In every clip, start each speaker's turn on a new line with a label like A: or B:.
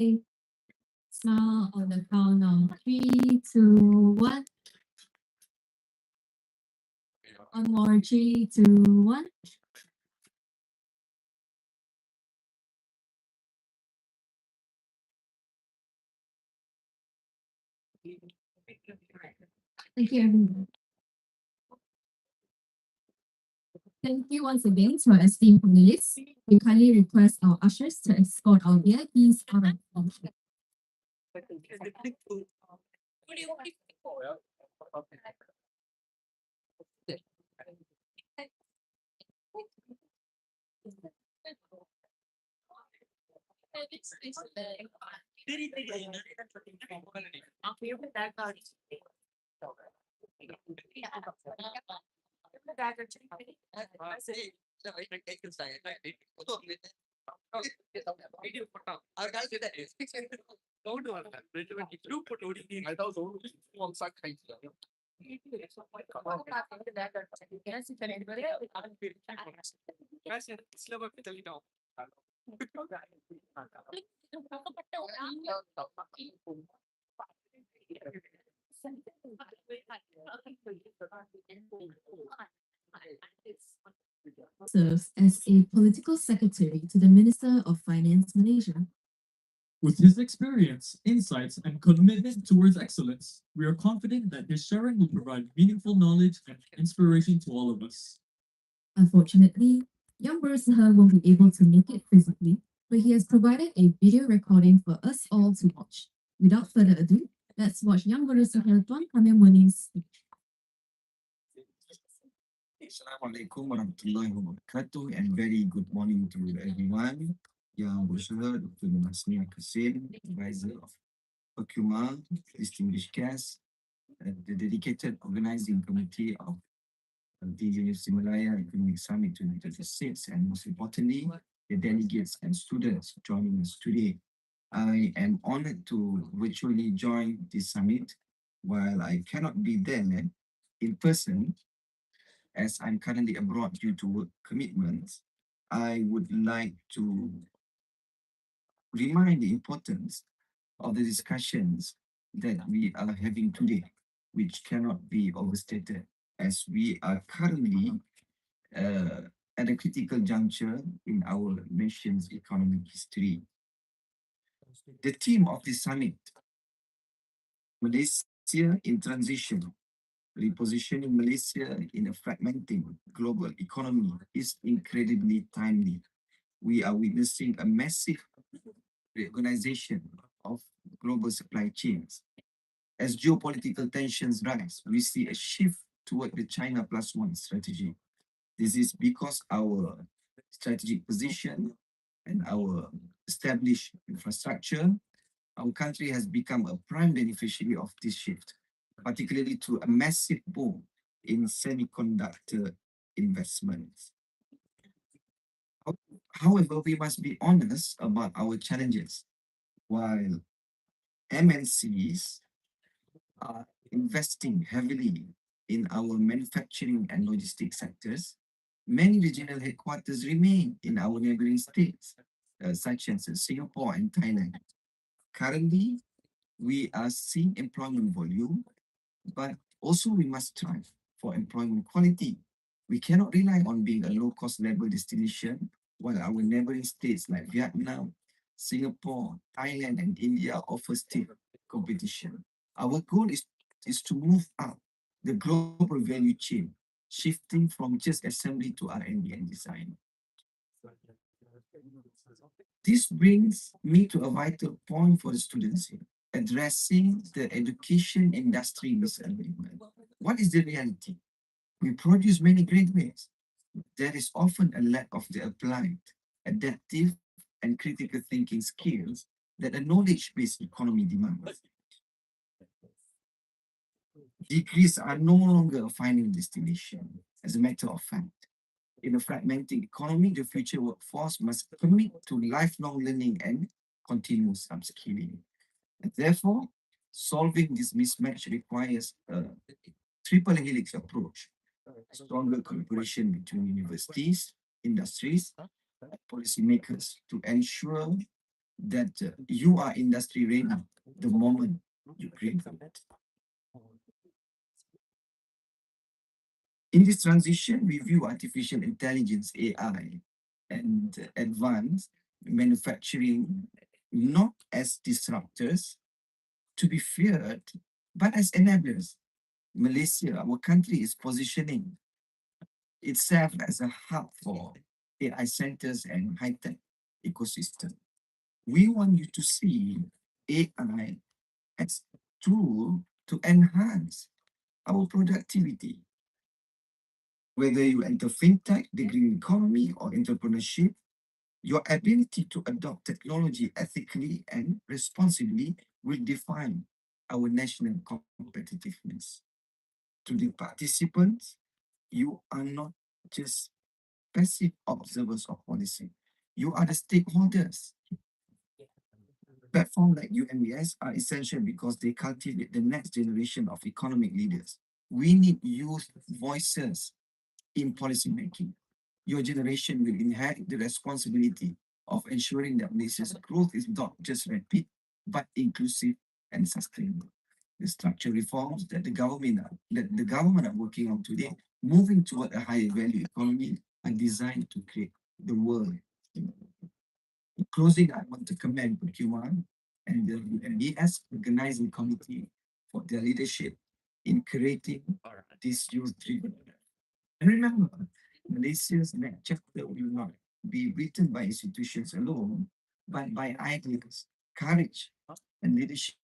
A: Okay. Smile on the count of 3, 2, 1. One more, 3, 2, 1. Thank you, everyone. Thank you once again to our esteemed panelists. We kindly request our ushers to escort our VIPs out of the function. Serves as a political secretary to the Minister of Finance Malaysia.
B: With his experience, insights, and commitment towards excellence, we are confident that his sharing will provide meaningful knowledge and inspiration to all of us.
A: Unfortunately, young Berusaha won't be able to make it physically, but he has provided a video recording for us all to watch. Without further ado, let's watch young Berusaha Tuan Kamil Munir's speech.
C: Assalamualaikum warahmatullahi wabarakatuh, and very good morning to everyone. Yang berusaha Dr. Nasir Kasim, advisor of Akmal, distinguished guests, and the dedicated organizing committee of the Universiti Malaya Economics Summit 2026, and most importantly, the delegates and students joining us today. I am honored to virtually join this summit while I cannot be there in person as I'm currently abroad due to work commitments. I would like to remind the importance of the discussions that we are having today, which cannot be overstated, as we are currently at a critical juncture in our nation's economic history. The theme of this summit, Malaysia in Transition, repositioning Malaysia in a fragmenting global economy, is incredibly timely. We are witnessing a massive reorganization of global supply chains. As geopolitical tensions rise, we see a shift toward the China plus one strategy. This is because our strategic position and our established infrastructure, our country has become a prime beneficiary of this shift, particularly to a massive boom in semiconductor investments. However, we must be honest about our challenges. While MNCs are investing heavily in our manufacturing and logistics sectors, many regional headquarters remain in our neighboring states, such as Singapore and Thailand. Currently, we are seeing employment volume, but also we must strive for employment quality. We cannot rely on being a low-cost labor destination while our neighboring states like Vietnam, Singapore, Thailand, and India offer stiff competition. Our goal is to move up the global value chain, shifting from just assembly to R&D and design. This brings me to a vital point for the students here, addressing the education industry misalignment. What is the reality? We produce many graduates. There is often a lack of the applied, adaptive, and critical thinking skills that a knowledge-based economy demands. Degrees are no longer a final destination. As a matter of fact, in a fragmenting economy, the future workforce must commit to lifelong learning and continuous upskilling. And therefore, solving this mismatch requires a triple helix approach: stronger collaboration between universities, industries, and policymakers to ensure that you are industry ready the moment you create it. In this transition, we view artificial intelligence, AI, and advanced manufacturing not as disruptors to be feared, but as enablers. Malaysia, our country, is positioning itself as a hub for AI centers and high-tech ecosystem. We want you to see AI as a tool to enhance our productivity. Whether you enter fintech, the green economy, or entrepreneurship, your ability to adopt technology ethically and responsibly will define our national competitiveness. To the participants, you are not just passive observers of policy, you are the stakeholders. Platforms like UMES are essential because they cultivate the next generation of economic leaders. We need youth voices in policymaking. Your generation will inherit the responsibility of ensuring that Malaysia's growth is not just rapid, but inclusive and sustainable. The structural reforms that the government are working on today, moving toward a higher value economy, are designed to create the world. In closing, I want to commend Luqman and the UMES organizing committee for their leadership in creating this youth-driven. And remember, Malaysia's next chapter will not be written by institutions alone, but by ideas, courage, and leadership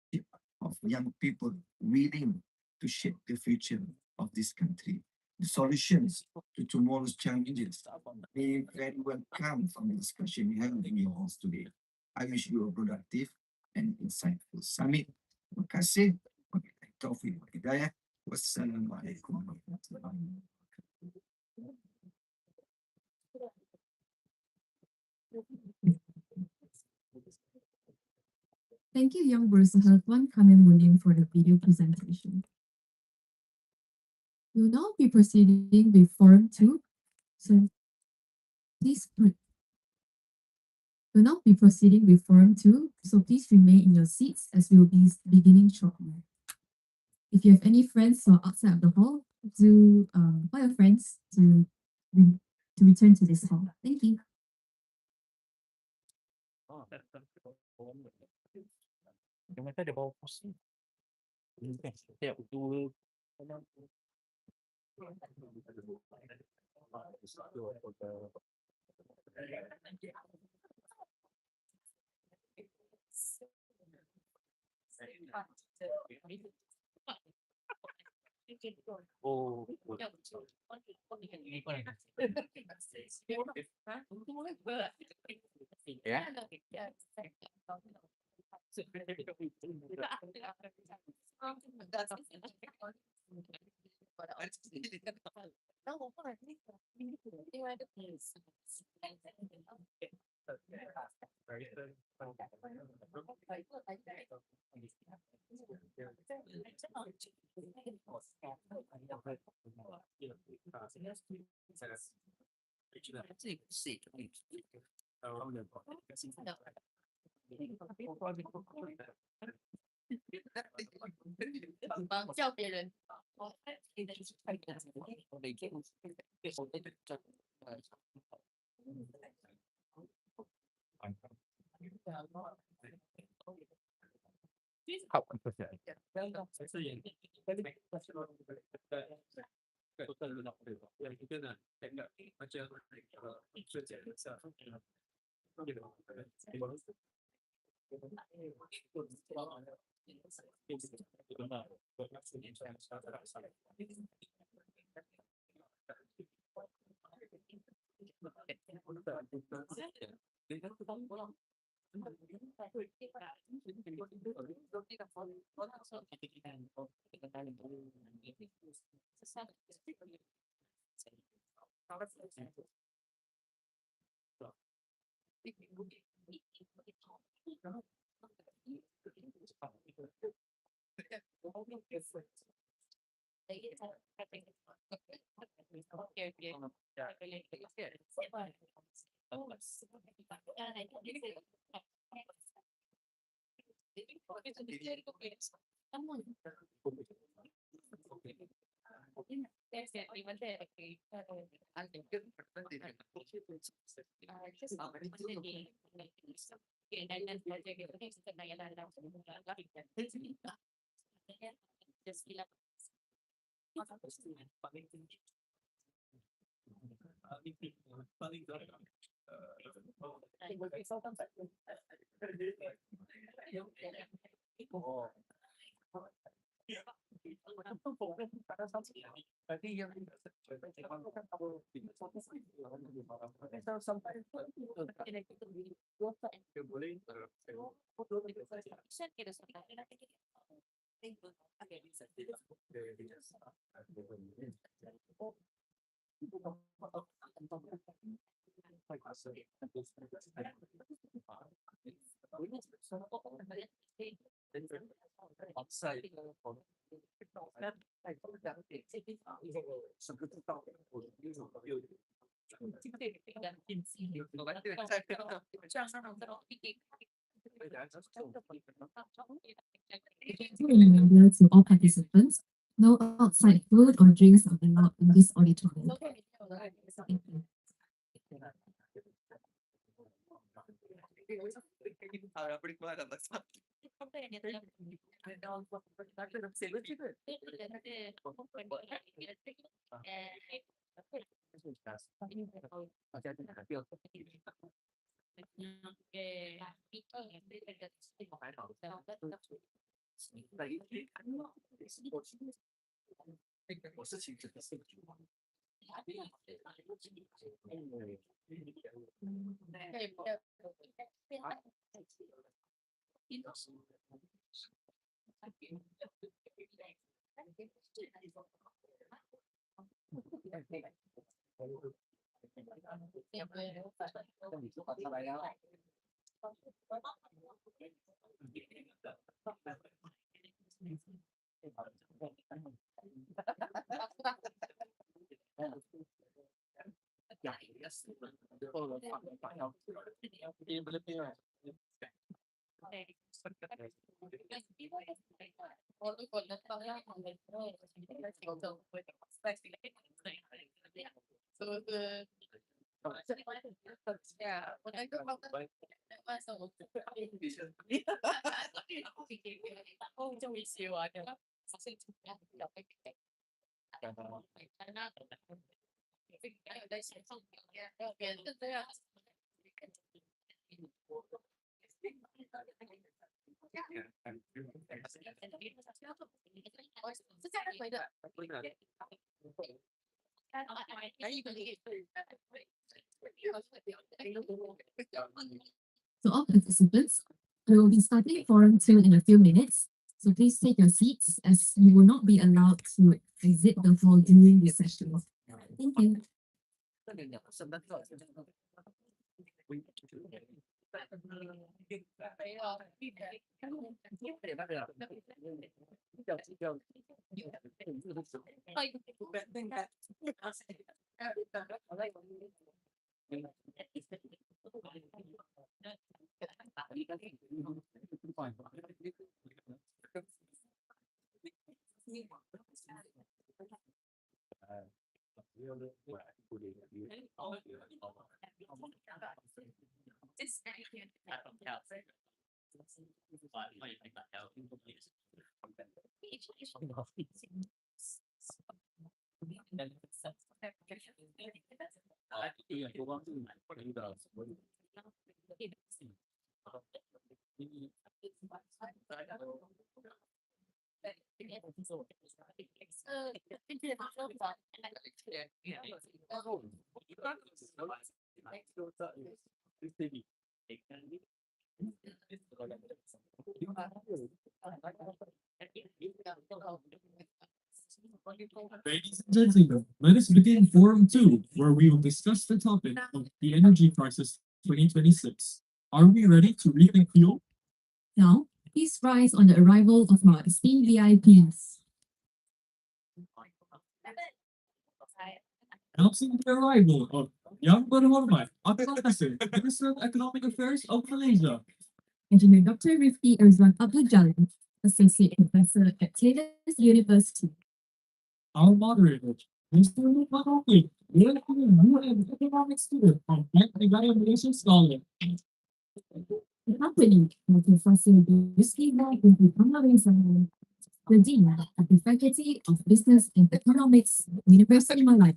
C: of young people willing to shape the future of this country. The solutions to tomorrow's challenges may very well come from the discussion we have with you all today. I wish you a productive and insightful summit. Terima kasih. Wabillahi taufiq wal hidayah. Wassalamualaikum warahmatullahi wabarakatuh.
A: Thank you, Young Berusaha Tuan Kamil Munim, for the video presentation. We will now be proceeding with Forum 2. So please, we'll now be proceeding with Forum 2. So please remain in your seats as we will be beginning shortly. If you have any friends who are outside of the hall, do call your friends to return to this hall. Thank you.
D: Yang mereka ada bau pusing. Setiap Abdul oh, ini kau nak? Ya.
A: Gentle reminder to all participants, no outside food or drinks are allowed in this auditorium. Thank you. To all participants, we will be starting Forum 2 in a few minutes. So please take your seats as you will not be allowed to exit the hall during the session. Thank you.
B: Ladies and gentlemen, let us begin Forum 2, where we will discuss the topic of the energy crisis 2026. Are we ready to rethink fuel?
A: Now, please rise on the arrival of our esteemed VIPs.
B: Announcing the arrival of Yang Berhormat Akmal Nasir, Minister of Economic Affairs of Malaysia.
A: Engineer Dr. Rifqi Irzuan Abdul, Associate Professor at Taylor's University.
B: Our moderator, Mr. Luqman, European UMES economics student and Bank Evaluation Scholar.
A: The company will Professor Yusri Mahmoud, the Dean of the Faculty of Business and Economics, University Malaya.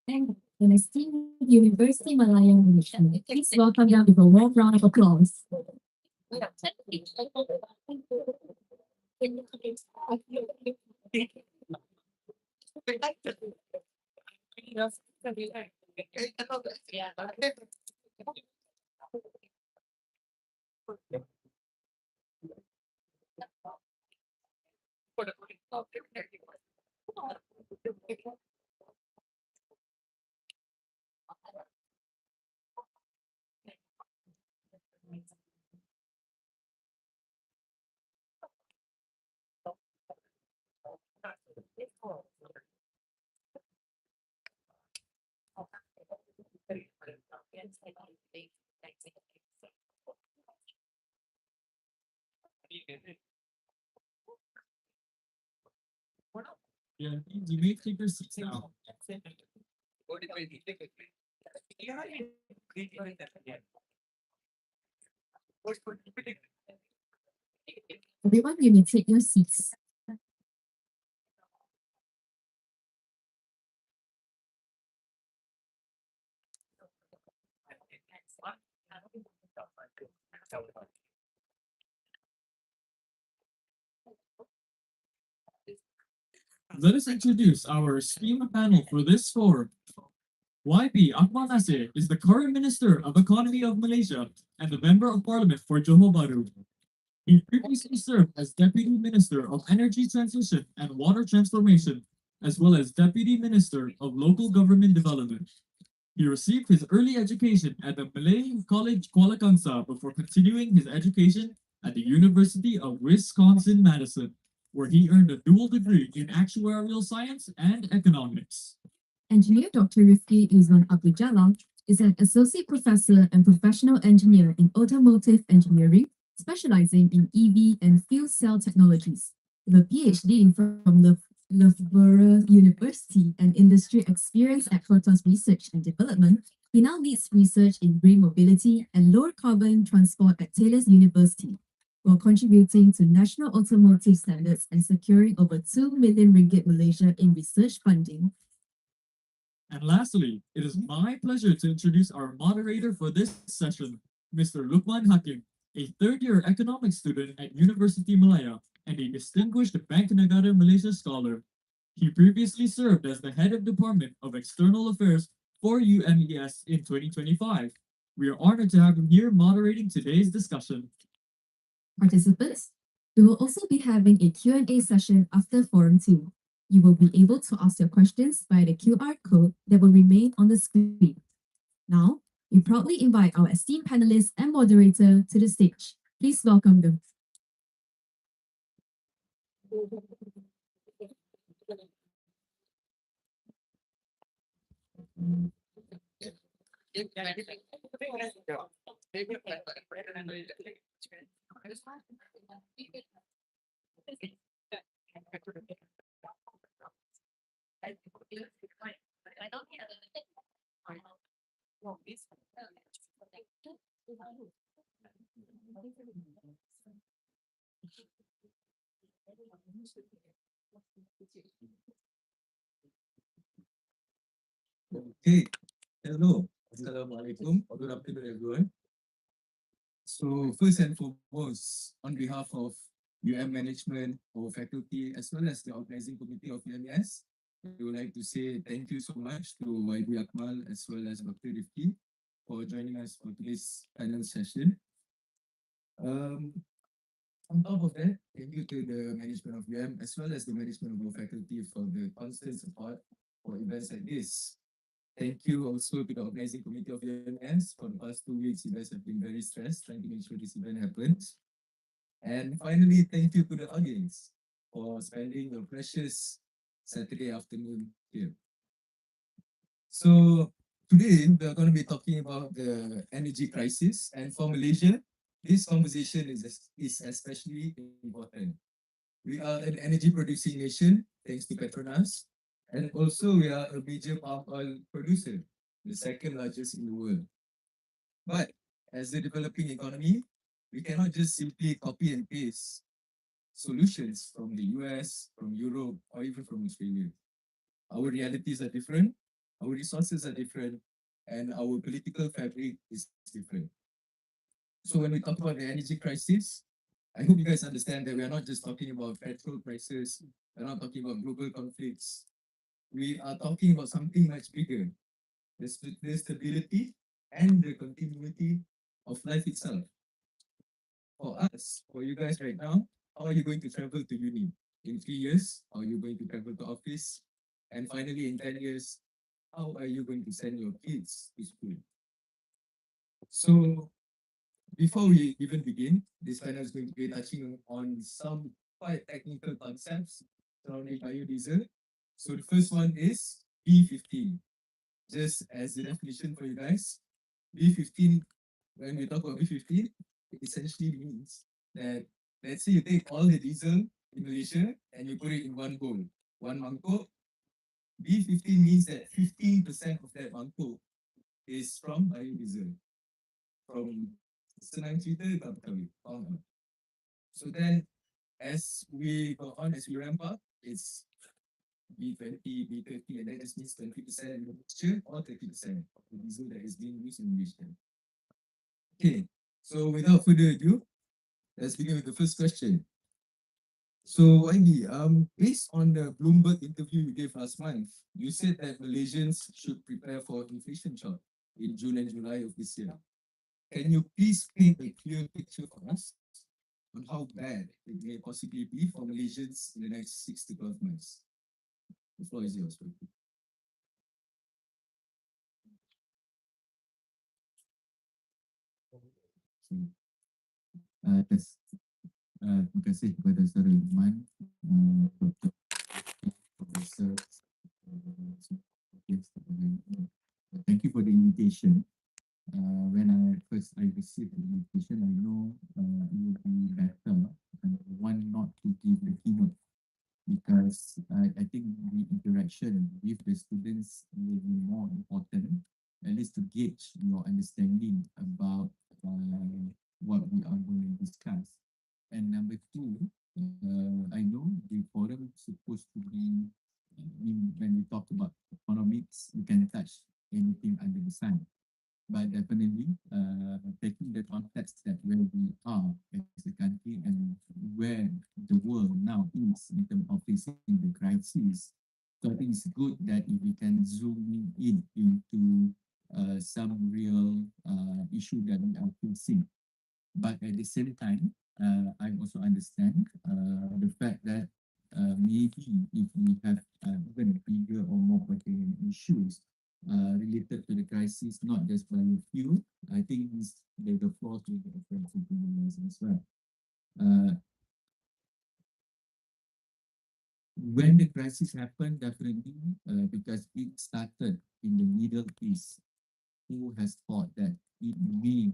A: And an esteemed University Malaya mission. Please welcome them with a warm round of applause.
B: Yeah, you may take your seats now.
A: Everyone, you may take your seats.
B: Let us introduce our esteemed panel for this forum. YB Akmal Nasir is the current Minister of Economy of Malaysia and the Member of Parliament for Johor Bahru. He previously served as Deputy Minister of Energy Transition and Water Transformation, as well as Deputy Minister of Local Government Development. He received his early education at the Malay College Kuala Kangsar before continuing his education at the University of Wisconsin-Madison, where he earned a dual degree in actuarial science and economics.
A: Engineer Dr. Rifqi Irzuan Abdul is an associate professor and professional engineer in automotive engineering, specializing in EV and fuel cell technologies. With a PhD from Loughborough University and industry experience at Protos Research and Development, he now leads research in green mobility and lower carbon transport at Taylor's University, while contributing to national automotive standards and securing over 2 million ringgit Malaysia in research funding.
B: And lastly, it is my pleasure to introduce our moderator for this session, Mr. Luqman Hakim, a third-year economics student at Universiti Malaya and a distinguished Bank Negara Malaysia scholar. He previously served as the head of Department of External Affairs for UMES in 2025. We are honored to have him here moderating today's discussion.
A: Participants, we will also be having a Q&A session after Forum 2. You will be able to ask your questions via the QR code that will remain on the screen. Now, we proudly invite our esteemed panelists and moderator to the stage. Please welcome them.
C: Okay, hello. Assalamualaikum. Good afternoon, everyone. So, first and foremost, on behalf of management, our faculty, as well as the organizing committee of UMES, we would like to say thank you so much to YB Akmal as well as Dr. Rifqi for joining us for today's panel session. On top of that, thank you to the management of as well as the management of our faculty for the constant support for events like this. Thank you also to the organizing committee of UMS. For the past 2 weeks, you guys have been very stressed trying to make sure this event happens. And finally, thank you to the audience.
E: for spending your precious Saturday afternoon here. So today we're going to be talking about the energy crisis, and for Malaysia, this conversation is especially important. We are an energy producing nation thanks to Petronas, and also we are a major palm oil producer, the second largest in the world. But as a developing economy, we cannot just simply copy and paste solutions from the US, from Europe, or even from Australia. Our realities are different, our resources are different, and our political fabric is different. So when we talk about the energy crisis, I hope you guys understand that we are not just talking about petrol prices, we're not talking about global conflicts. We are talking about something much bigger, the stability and the continuity of life itself. For us, for you guys right now, how are you going to travel to uni? In 3 years, how are you going to travel to office? And finally, in 10 years, how are you going to send your kids to school? So before we even begin, this panel is going to be touching on some quite technical concepts surrounding biodiesel. So the first one is B15. Just as the definition for you guys, B15, when we talk about B15, it essentially means that let's say you take all the diesel in Malaysia and you put it in one bowl, one mangkok. B15 means that 15% of that mangkok is from biodiesel, from senang cerita tak berkahwin. Faham tak? So then, as we go on, as we ramp up, it's B20, B30, and that just means 20% in the mixture or 30% of the diesel that is being used in Malaysia. Okay, so without further ado, let's begin with the first question. So, Ivy, based on the Bloomberg interview you gave last month, you said that Malaysians should prepare for inflation shock in June and July of this year. Can you please paint a clear picture for us on how bad it may possibly be for Malaysians in the next 6 to 12 months? The floor is yours. Rifqi.
F: Terima kasih kepada Saudara Luqman, Dr. Professor. Thank you for the invitation. When I received the invitation, I know it would be better and one not to give the keynote because I think the interaction with the students will be more important, at least to gauge your understanding about what we are going to discuss. And number two, I know the forum is supposed to be, when we talk about economics, we can touch anything under the sun. But definitely, taking the context that where we are as a country and where the world now is in terms of facing the crisis, so I think it's good that if we can zoom in into some real issue that we are facing. But at the same time, I also understand the fact that maybe if we have even bigger or more pertinent issues related to the crisis, not just biofuel, I think the floor to the offensive as well. When the crisis happened, definitely because it started in the Middle East, who has thought that it may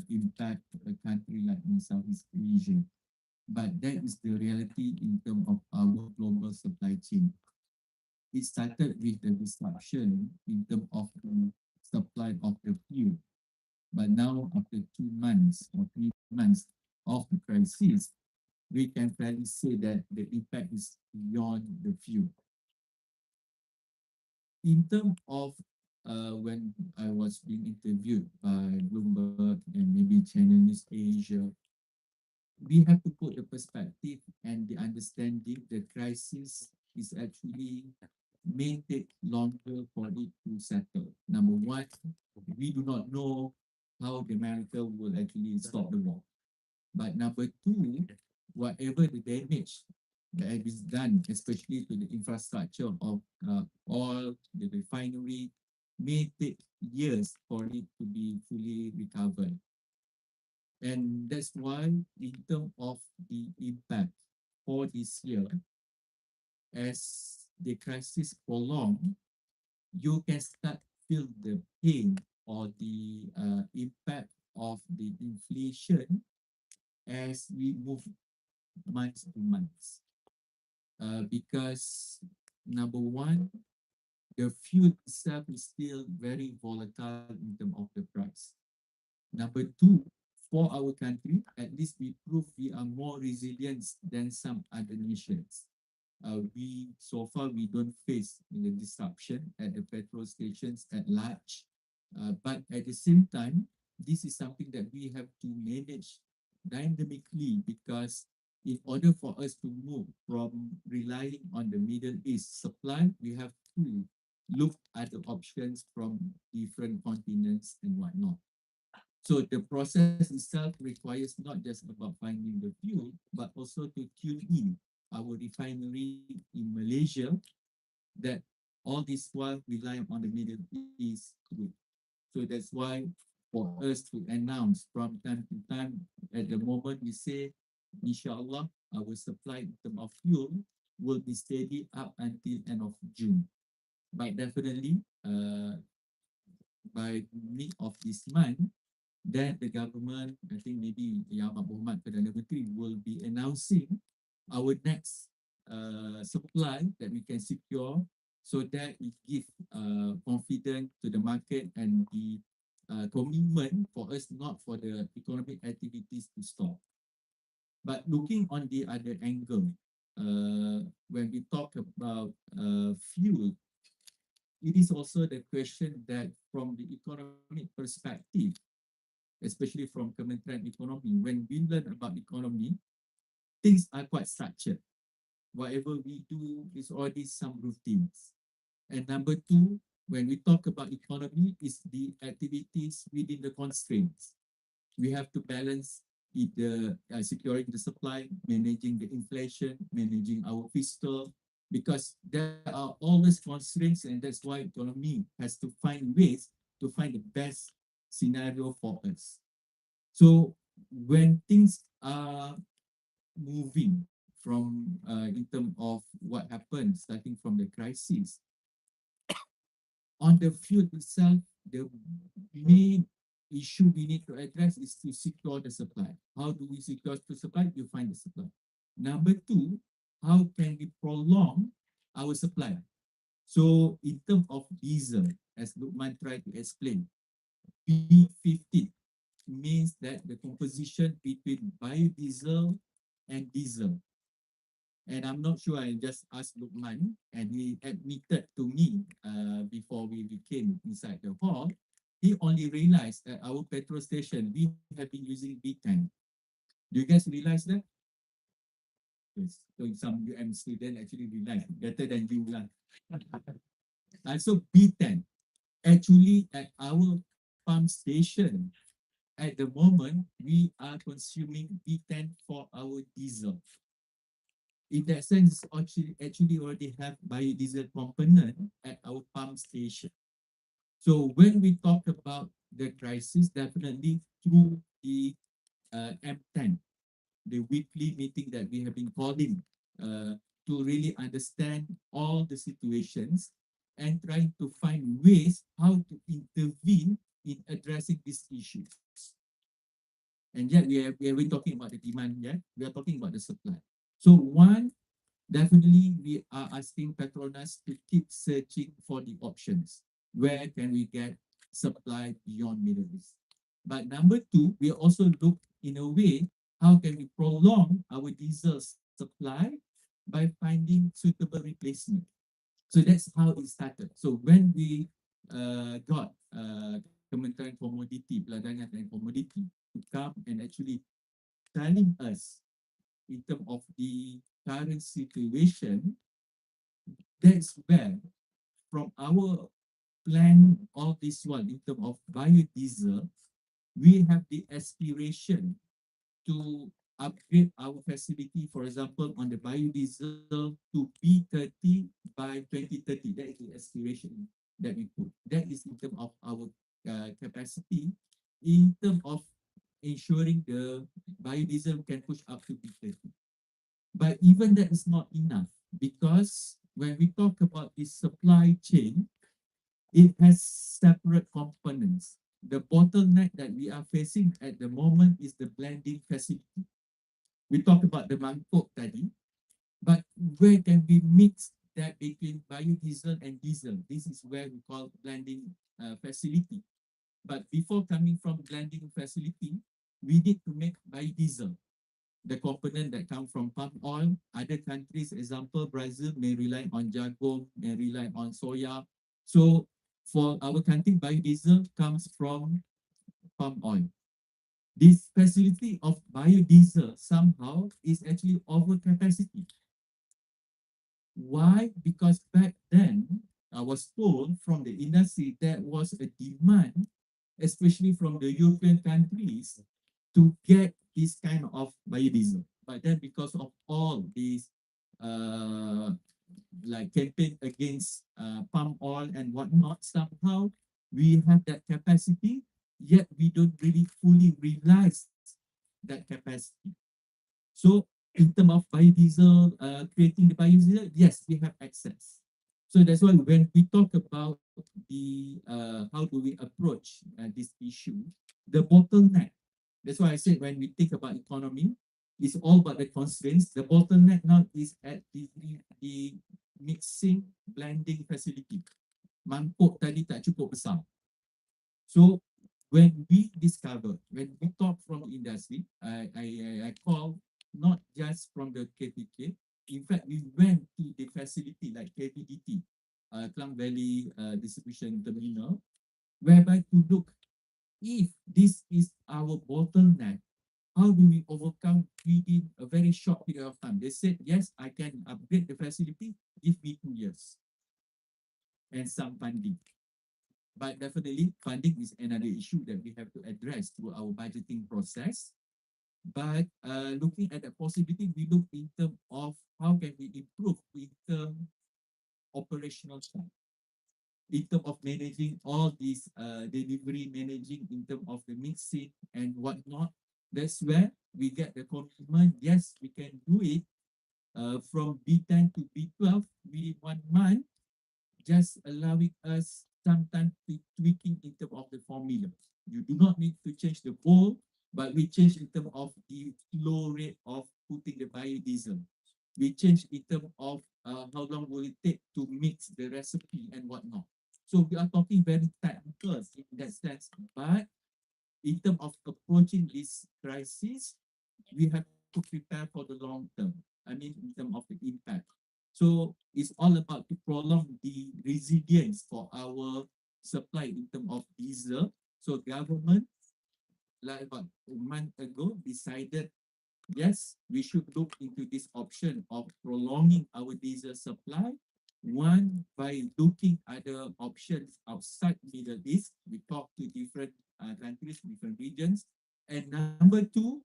F: impact a country like in Southeast Asia. But that is the reality in terms of our global supply chain. It started with the disruption in terms of the supply of the fuel. But now, after 2 months or 3 months of the crisis, we can fairly say that the impact is beyond the fuel. In terms of when I was being interviewed by Bloomberg and maybe Channel News Asia, we have to put the perspective and the understanding the crisis is actually may take longer for it to settle. Number one, we do not know how America will actually stop the war. But number two, whatever the damage that is done, especially to the infrastructure of all the refinery, may take years for it to be fully recovered. And that's why, in terms of the impact, for this year, as the crisis prolong, you can start feel the pain or the impact of the inflation as we move months to months. Because number one, the fuel itself is still very volatile in terms of the price. Number two, for our country, at least we prove we are more resilient than some other nations. We so far we don't face the disruption at the petrol stations at large, but at the same time, this is something that we have to manage dynamically, because in order for us to move from relying on the Middle East supply, we have to look at the options from different continents and whatnot. So the process itself requires not just about finding the fuel, but also to tune in our refinery in Malaysia, that all this while rely on the Middle East crude. So that's why for us to announce from time to time, at the moment we say, inshallah, our supply in terms of fuel will be steady up until end of June. But definitely, by mid of this month, then the government, I think maybe Yang Muhammad Perdana Menteri will be announcing our next supply that we can secure, so that it gives confidence to the market and the commitment for us, not for the economic activities to stop. But looking on the other angle, when we talk about fuel, it is also the question that from the economic perspective, especially from Kementerian Ekonomi, when we learn about economy, things are quite structured. Whatever we do is already some routines. And number two, when we talk about economy, is the activities within the constraints. We have to balance the securing the supply, managing the inflation, managing our fiscal, because there are always constraints, and that's why economy has to find ways to find the best scenario for us. So when things are moving from in terms of what happened starting from the crisis, on the field itself, the main issue we need to address is to secure the supply. How do we secure the supply? You find the supply. Number two, how can we prolong our supply? So in terms of diesel, as Luqman tried to explain, B50 means that the composition between biodiesel and diesel. And I'm not sure, I just asked Luqman, and he admitted to me before we became inside the hall, he only realized that our petrol station, we have been using B10. Do you guys realize that? Yes. So some UM student actually realize better than you lah. So B10, actually at our pump station, at the moment, we are consuming B10 for our diesel. In that sense, actually already have biodiesel component at our pump station. So when we talk about the crisis, definitely through the M10, the weekly meeting that we have been calling to really understand all the situations and trying to find ways how to intervene in addressing these issues. And yet we have been talking about the demand, yet we are talking about the supply. So one, definitely we are asking Petronas to keep searching for the options. Where can we get supply beyond Middle East? But number two, we also look in a way, how can we prolong our diesel supply by finding suitable replacement? So that's how it started. So when we got Kementerian Komoditi, Peladangan and Komoditi to come and actually telling us in terms of the current situation, that's where from our plan all this one in terms of biodiesel, we have the aspiration to upgrade our facility, for example, on the biodiesel to B30 by 2030. That is the aspiration that we put. That is in terms of our capacity, in terms of ensuring the biodiesel can push up to B30. But even that is not enough, because when we talk about the supply chain, it has separate components. The bottleneck that we are facing at the moment is the blending facility. We talked about the mangkok tadi, but where can we mix that between biodiesel and diesel? This is where we call blending facility. But before coming from blending facility, we need to make biodiesel, the component that come from palm oil. Other countries, example, Brazil may rely on jagung, may rely on soya. So for our country, biodiesel comes from palm oil. This facility of biodiesel somehow is actually over capacity. Why? Because back then, I was told from the industry there was a demand, especially from the European countries, to get this kind of biodiesel. But then, because of all these uh, like campaign against palm oil and whatnot, somehow we have that capacity, yet we don't really fully realize that capacity. So in terms of biodiesel, creating the biodiesel, yes, we have access. So that's why when we talk about the how do we approach this issue, the bottleneck. That's why I said when we think about economy, it's all about the constraints. The bottleneck now is at the mixing blending facility. Mangkuk tadi tak cukup besar. So when we discover, when we talk from the industry, I call not just from the KPK. In fact, we went to the facility like KPDT, Klang Valley Distribution Terminal, whereby to look if this is our bottleneck, how do we overcome within a very short period of time? They said, yes, I can upgrade the facility, give me 2 years and some funding. But definitely, funding is another issue that we have to address through our budgeting process. But looking at the possibility, we look in terms of how can we improve in terms operational side, in terms of managing all these delivery, managing in terms of the mixing and whatnot. That's where we get the commitment. Yes, we can do it from B10 to B12 within 1 month, just allowing us sometimes tweaking in terms of the formula. You do not need to change the bowl, but we change in terms of the flow rate of putting the biodiesel. We change in terms of how long will it take to mix the recipe and whatnot. So we are talking very technical in that sense, but in terms of approaching this crisis, we have to prepare for the long term. I mean, in terms of the impact. So it's all about to prolong the resilience for our supply in terms of diesel. So government, like about a month ago, decided yes, we should look into this option of prolonging our diesel supply. One, by looking at the options outside Middle East, we talk to different countries, different regions. And number two,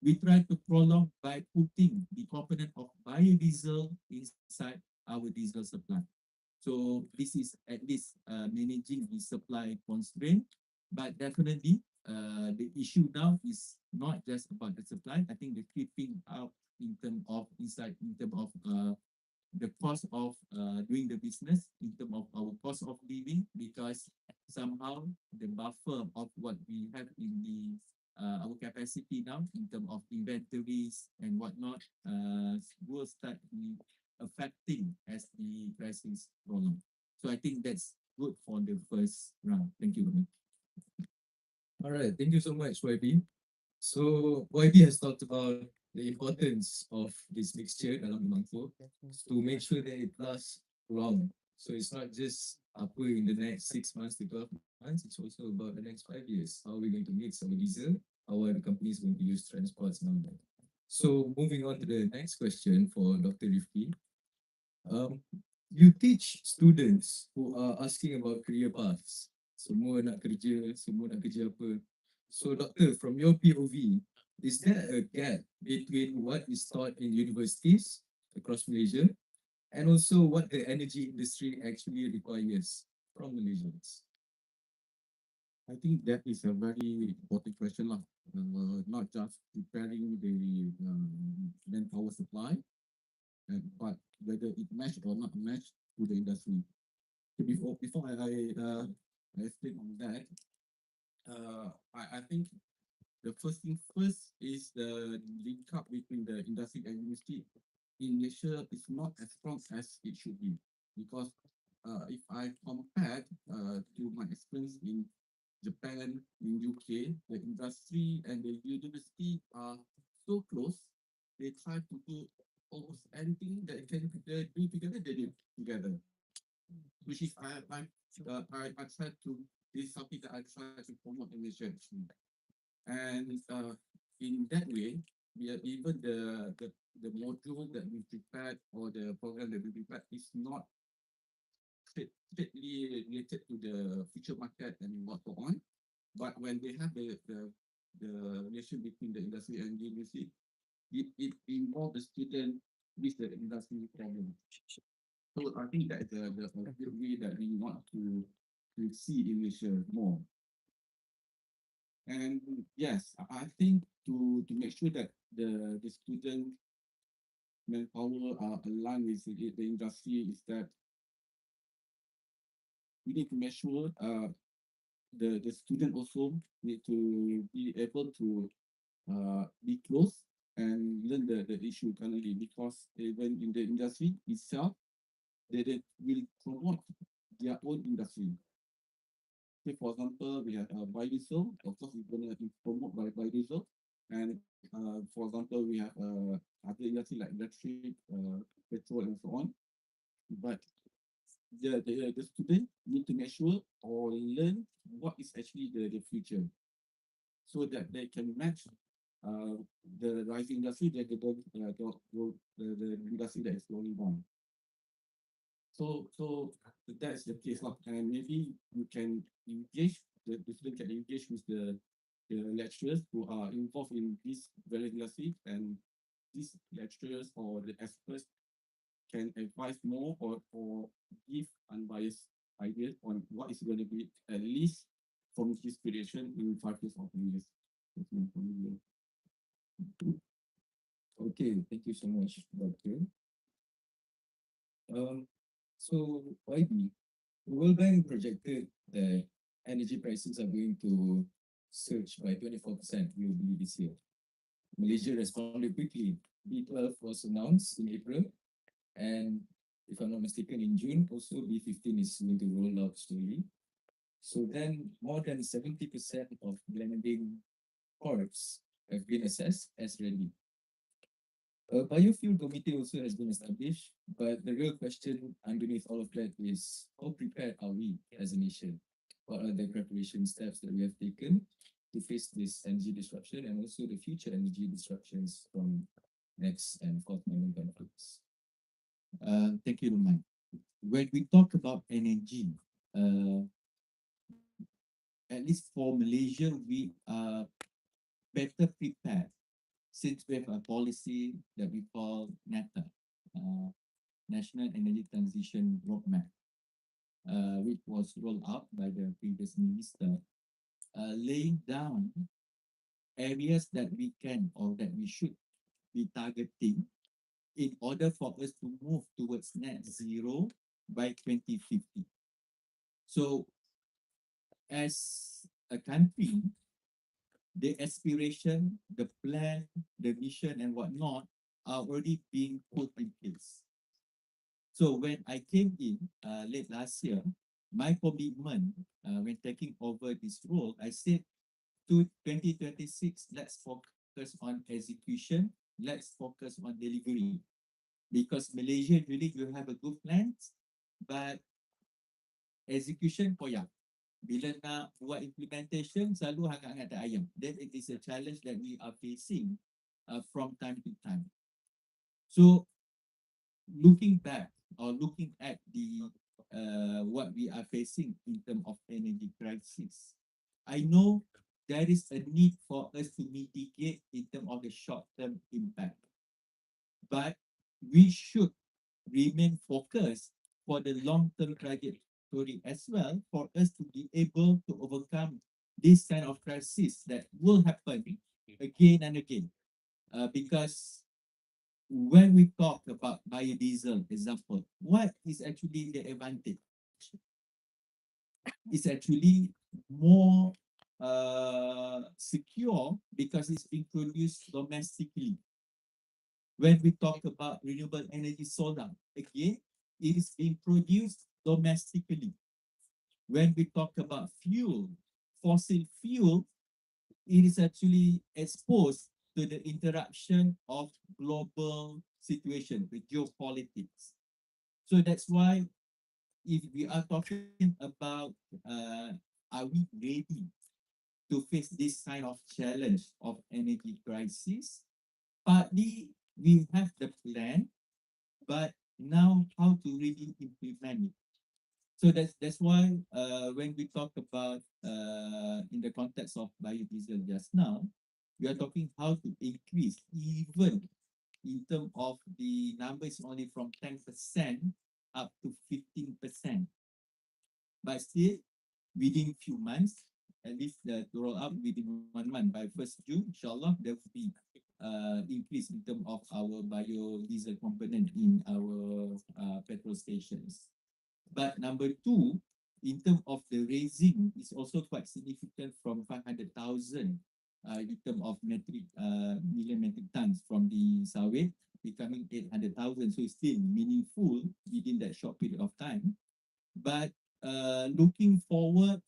F: we try to prolong by putting the component of biodiesel inside our diesel supply. So this is at least managing the supply constraint, but definitely the issue now is not just about the supply. I think the creeping out in terms of inside, in terms of the cost of doing the business, in terms of our cost of living, because somehow the buffer of what we have in the our capacity now in terms of inventories and whatnot will start affecting as the crisis prolong. So I think that's good for the first round. Thank you very much.
E: All right, thank you so much, YB. So YB has talked about the importance of this mixture dalam mangkuk to make sure that it lasts long. So it's not just apa in the next 6 months to 12 months, it's also about the next 5 years. How are we going to mix our diesel? How are the companies going to use transports and all that? So moving on to the next question for Dr. Rifqi. You teach students who are asking about career paths. Semua nak kerja, semua nak kerja apa. So doctor, from your POV, is there a gap between what is taught in universities across Malaysia and also what the energy industry actually requires from Malaysians?
F: I think that is a very important question lah. not just preparing the manpower supply, but whether it match or not match to the industry. So before I explain on that, I think the first thing first is the link up between the industry and university in Malaysia is not as strong as it should be, because if I compare to my experience in Japan, in UK, the industry and the university are so close. They try to do almost anything that can they do together. They do together, which is I try to, this is something that I try to promote in Malaysia actually. And in that way, we are even the module that we prepared or the program that we prepared is not strictly related to the future market and what go on. But when they have the relation between the industry and the university, it involves the student with the industry problem. So I think that is the way that we want to see in Malaysia more. And yes, I think to make sure that the student manpower are aligned with the industry is that we need to make sure the student also need to be able to be close and learn the issue currently, because even in the industry itself, they will promote their own industry. Say for example, we have biodiesel. Of course, we're gonna promote by biodiesel, and for example, we have other industry like electric, petrol, and so on. But the student need to make sure or learn what is actually the future, so that they can match uh, the rising industry, the industry that is going on. So that's the case lah. And maybe you can engage the student can engage with the lecturers who are involved in this very industry, and these lecturers or the experts can advise more or give unbiased ideas on what is going to be at least from his creation in 5 years or 10 years. That's my point of view.
E: Okay, thank you so much, Doctor. Um, so YB, the World Bank projected that energy prices are going to surge by 24% globally this year. Malaysia responded quickly. B12 was announced in April, and if I'm not mistaken, in June also B15 is going to roll out slowly. So then more than 70% of blending ports have been assessed as ready. A biofuel committee also has been established, but the real question underneath all of that is how prepared are we as a nation? What are the preparation steps that we have taken to face this energy disruption and also the future energy disruptions from next and forthcoming conflicts?
F: Thank you, Luqman. When we talk about energy, uh, at least for Malaysia, we are better prepared since we have a policy that we call NETA, uh, National Energy Transition Roadmap, which was rolled out by the previous minister, laying down areas that we can or that we should be targeting in order for us to move towards net zero by 2050. So, as a country, the aspiration, the plan, the mission, and whatnot are already being put in place. So when I came in late last year, my commitment when taking over this role, I said to 2026, let's focus on execution, let's focus on delivery. Because Malaysia really will have a good plan, but execution koyak. Bila nak buat implementation, selalu hangat-hangat tak ayam. Then it is a challenge that we are facing from time to time. So looking back or looking at the what we are facing in terms of energy crisis, I know there is a need for us to mitigate in terms of the short-term impact, but we should remain focused for the long-term trajectory as well, for us to be able to overcome this kind of crisis that will happen again and again. Because when we talk about biodiesel example, what is actually the advantage? It's actually more secure because it's being produced domestically. When we talk about renewable energy solar, again, it is being produced domestically. When we talk about fuel, fossil fuel, it is actually exposed to the interruption of global situation with geopolitics. So that's why if we are talking about are we ready to face this kind of challenge of energy crisis, partly we have the plan, but now how to really implement it. So that's why when we talk about in the context of biodiesel just now, we are talking how to increase even in terms of the numbers only from 10% up to 15%. But still within few months, at least to roll out within 1 month by 1st June, inshallah, there will be increase in terms of our biodiesel component in our petrol stations. But number two, in terms of the raising, is also quite significant from 500,000 in terms of million metric tons from the sawit becoming 800,000. So it's still meaningful within that short period of time. But looking forward,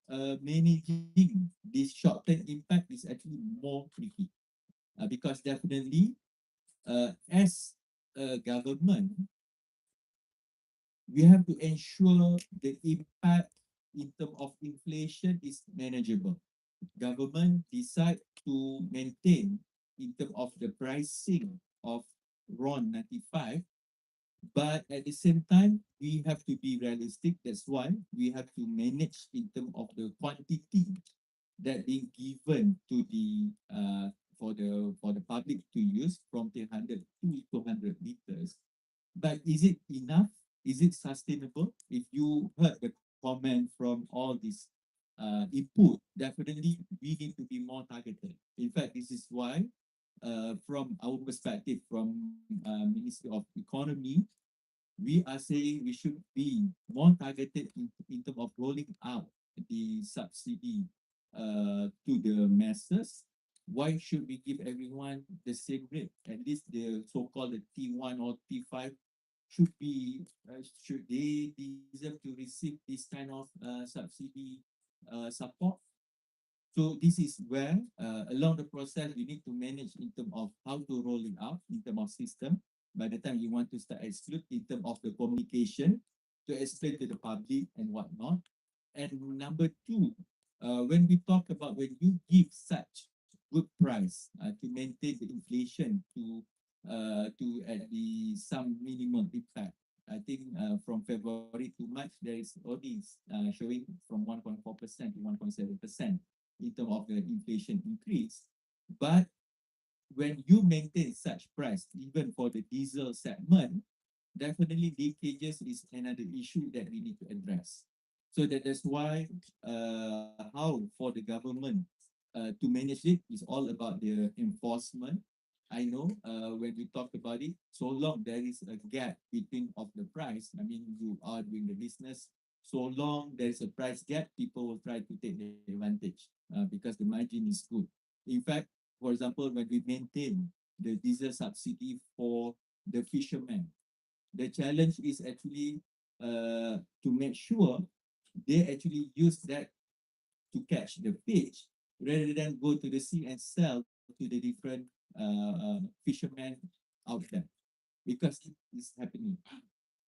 F: managing this short-term impact is actually more tricky because definitely as a government, we have to ensure the impact in terms of inflation is manageable. Government decide to maintain in terms of the pricing of RON 95, but at the same time, we have to be realistic. That's why we have to manage in terms of the quantity that being given to the for the public to use from 300 to 200 liters. But is it enough? Is it sustainable? If you heard the comment from all this input, definitely we need to be more targeted. In fact, this is why from our perspective, from Ministry of Economy, we are saying we should be more targeted in terms of rolling out the subsidy to the masses. Why should we give everyone the same rate? At least the so-called the T1 or T5 should they deserve to receive this kind of subsidy support? So this is where along the process you need to manage in terms of how to roll it out in terms of system. By the time you want to start exclude in terms of the communication to explain to the public and whatnot. And number two, when we talk about when you give such good price to maintain the inflation to at the some minimum impact. I think from February to March there is already showing from 1.4% to 1.7% in terms of the inflation increase. But when you maintain such price, even for the diesel segment, definitely leakages is another issue that we need to address. So that's why how for the government to manage it is all about the enforcement. I know when we talk about it, so long there is a gap between of the price. I mean, you are doing the business. So long there is a price gap, people will try to take the advantage because the margin is good. In fact, for example, when we maintain the diesel subsidy for the fishermen, the challenge is actually to make sure they actually use that to catch the fish rather than go to the sea and sell to the different fishermen out there because it is happening.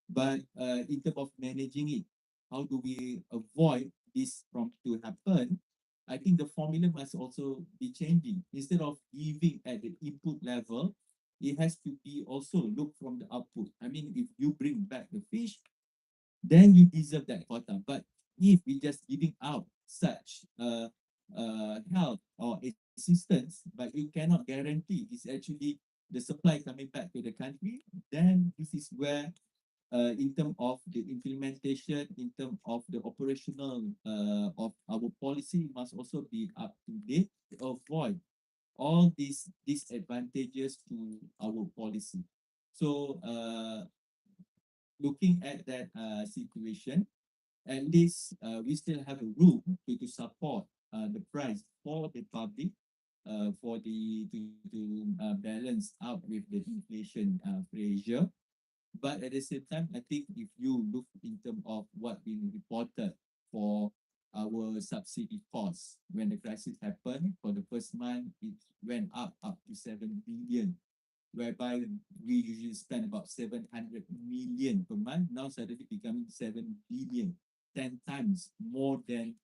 F: But in terms of managing it, how do we avoid this from to happen? I think the formula must also be changing. Instead of giving at the input level, it has to be also look from the output. I mean, if you bring back the fish, then you deserve that quota. But if we just giving out such help or assistance, but you cannot guarantee it's actually the supply coming back to the country, then this is where in terms of the implementation, in terms of the operational of our policy must also be up to date to avoid all these disadvantages to our policy. So looking at that situation, at least we still have a room to support the price for the public for the to balance out with the inflation pressure. But at the same time, I think if you look in terms of what being reported for our subsidy costs when the crisis happened, for the first month it went up to 7 billion, whereby we usually spend about 700 million per month, now suddenly becoming 7 billion, 10 times more than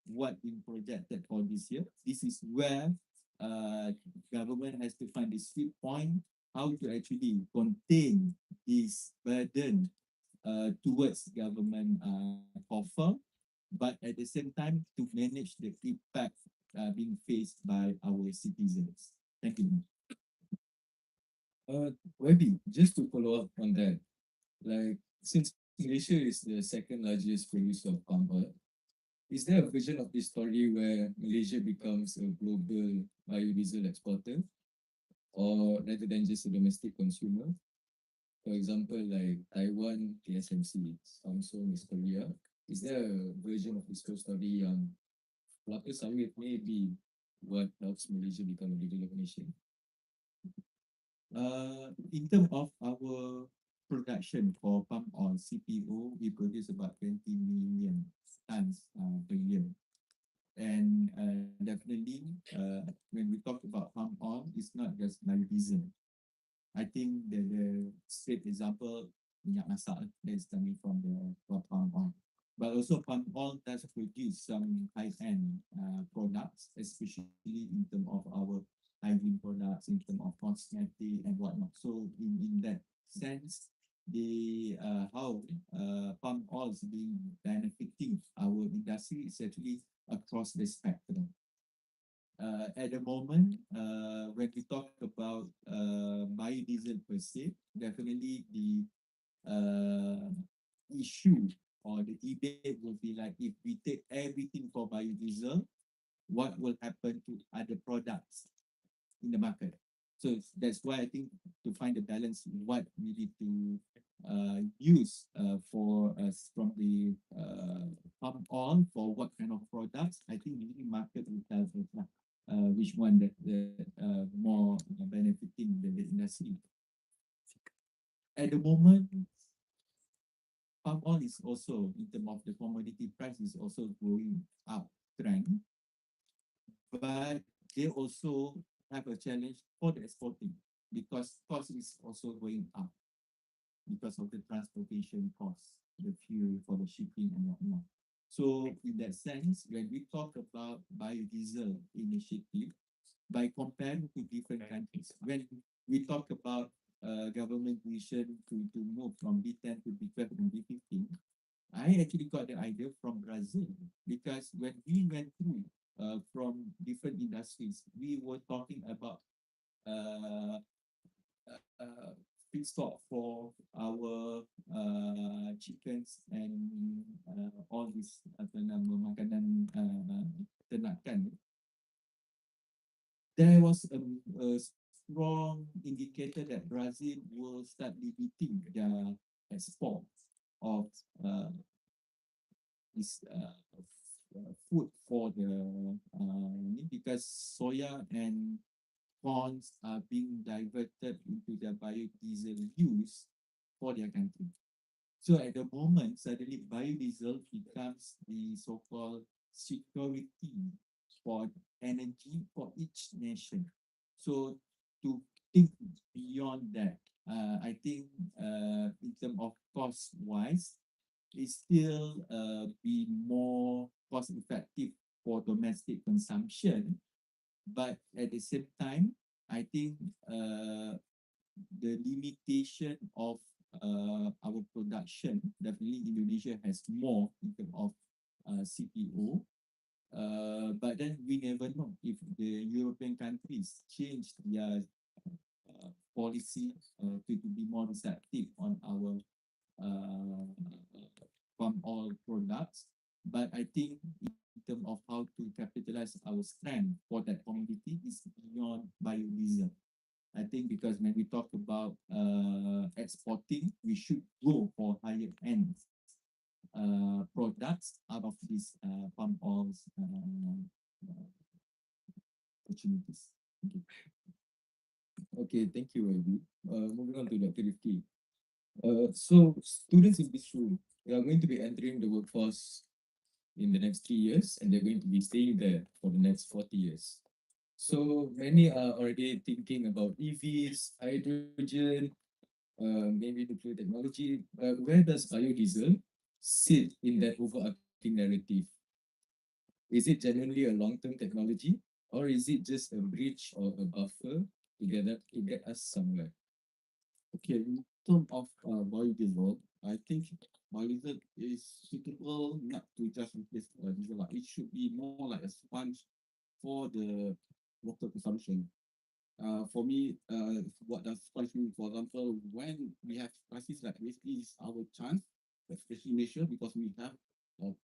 F: what been projected for this year. This is where government has to find the sweet point, how to actually contain this burden towards government coffer, but at the same time to manage the impact being faced by our citizens. Thank you.
E: Webby, just to follow up on that, like since Malaysia is the second largest producer of palm oil, is there a version of this story where Malaysia becomes a global biodiesel exporter, or rather than just a domestic consumer? For example, like Taiwan, TSMC, Samsung is Korea. Is there a version of this whole story yang kelapa sawit may be what helps Malaysia become a developed nation?
F: In terms of our production for palm oil, CPO, we produce about 20 million tons per year. And definitely, when we talk about palm oil, it's not just biodiesel. I think the straight example, minyak masak that is coming from the palm oil. But also palm oil does produce some high-end products, especially in terms of our hygiene products, in terms of cosmetic and whatnot. So in that sense, the how palm oil is being benefiting our industry is actually across the spectrum. At the moment, when we talk about biodiesel per se, definitely the issue or the debate will be like, if we take everything for biodiesel, what will happen to other products in the market? So that's why I think to find the balance, what we need to use for us from the palm oil for what kind of products. I think the market will tell us which one that more benefiting the industry. At the moment, palm oil is also, in terms of the commodity price, is also going up trend, but they also have a challenge for the exporting because cost is also going up because of the transportation costs, the fuel for the shipping and whatnot. So in that sense, when we talk about biodiesel initiative, by comparing to different countries, when we talk about government vision to move from B10 to B12 and B15, I actually got the idea from Brazil because when we went through from different industries, we were talking about uh, feedstock for our chickens and all this makanan ternakan. There was a strong indicator that Brazil will start limiting their export of this food for the because soya and corns are being diverted into their biodiesel use for their country. So at the moment, suddenly biodiesel becomes the so-called security for energy for each nation. So to think beyond that, I think in terms of cost-wise, it still be more cost-effective for domestic consumption. But at the same time, I think the limitation of our production, definitely Indonesia has more in terms of CPO. But then we never know if the European countries change their policy to be more receptive on our uh, palm oil products. But I think in terms of how to capitalize our strength for that commodity is beyond biodiesel. I think because when we talk about exporting, we should go for higher end products out of these palm oils uh, opportunities. Thank you. Okay, thank you, Abby. Moving on to Dr. Rifqi. So students in this room, they are going to be entering the workforce in the next 3 years, and they're going to be staying there for the next 40 years. So many are already thinking about EVs, hydrogen, maybe nuclear technology. Where does biodiesel sit in that overarching narrative? Is it genuinely a long-term technology, or is it just a bridge or a buffer to get us somewhere? Okay, in terms of biodiesel, I think biodiesel is suitable not to just replace diesel. It should be more like a sponge for the local consumption. For me, what does sponge mean? For example, when we have crisis like this is our chance, especially in Malaysia, because we have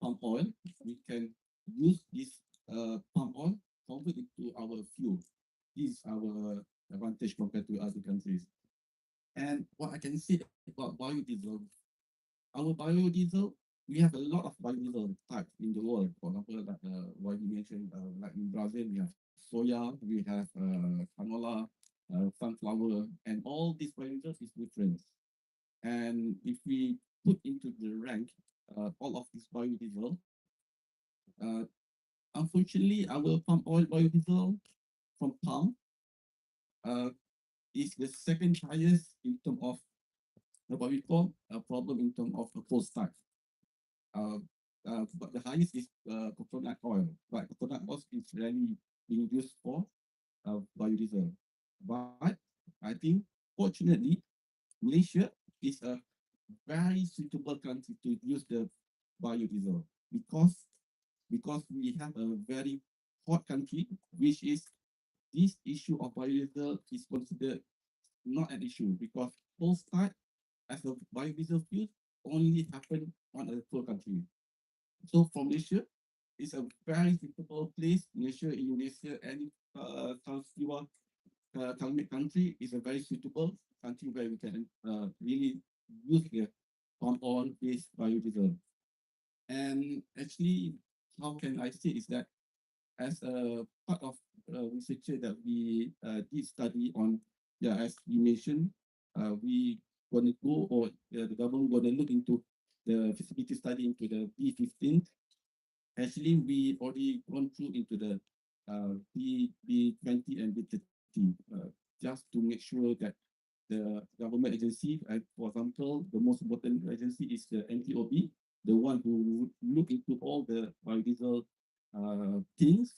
F: palm oil. We can use this palm oil, convert it to our fuel. This is our advantage compared to other countries. And what I can say about biodiesel, our biodiesel, we have a lot of biodiesel types in the world. For example, like what you mentioned, like in Brazil, we have soya, we have canola, sunflower, and all these biodiesel is different. And if we put into the rank all of these biodiesel, uh, unfortunately, our palm oil biodiesel from palm uh, is the second highest in terms of what we call a problem in terms of a cost type. Uh, but the highest is coconut oil. But coconut oil is rarely being used for biodiesel. But I think, fortunately, Malaysia is a very suitable country to use the biodiesel because we have a very hot country, which is this issue of biodiesel is considered not an issue because post start as a biodiesel fuel only happen on a poor country. So from Malaysia, it's a very suitable place. Malaysia, Indonesia, any Southeast climate country is a very suitable country where we can really use the palm oil based biodiesel. And actually, how can I say is that as a part of researcher that we did study on, yeah, as you mentioned, we going to go or the government going to look into the feasibility study into the B15. Actually, we already gone through into the B20 and B30 just to make sure that the government agency, for example, the most important agency is the NTOB, the one who would look into all the biodiesel things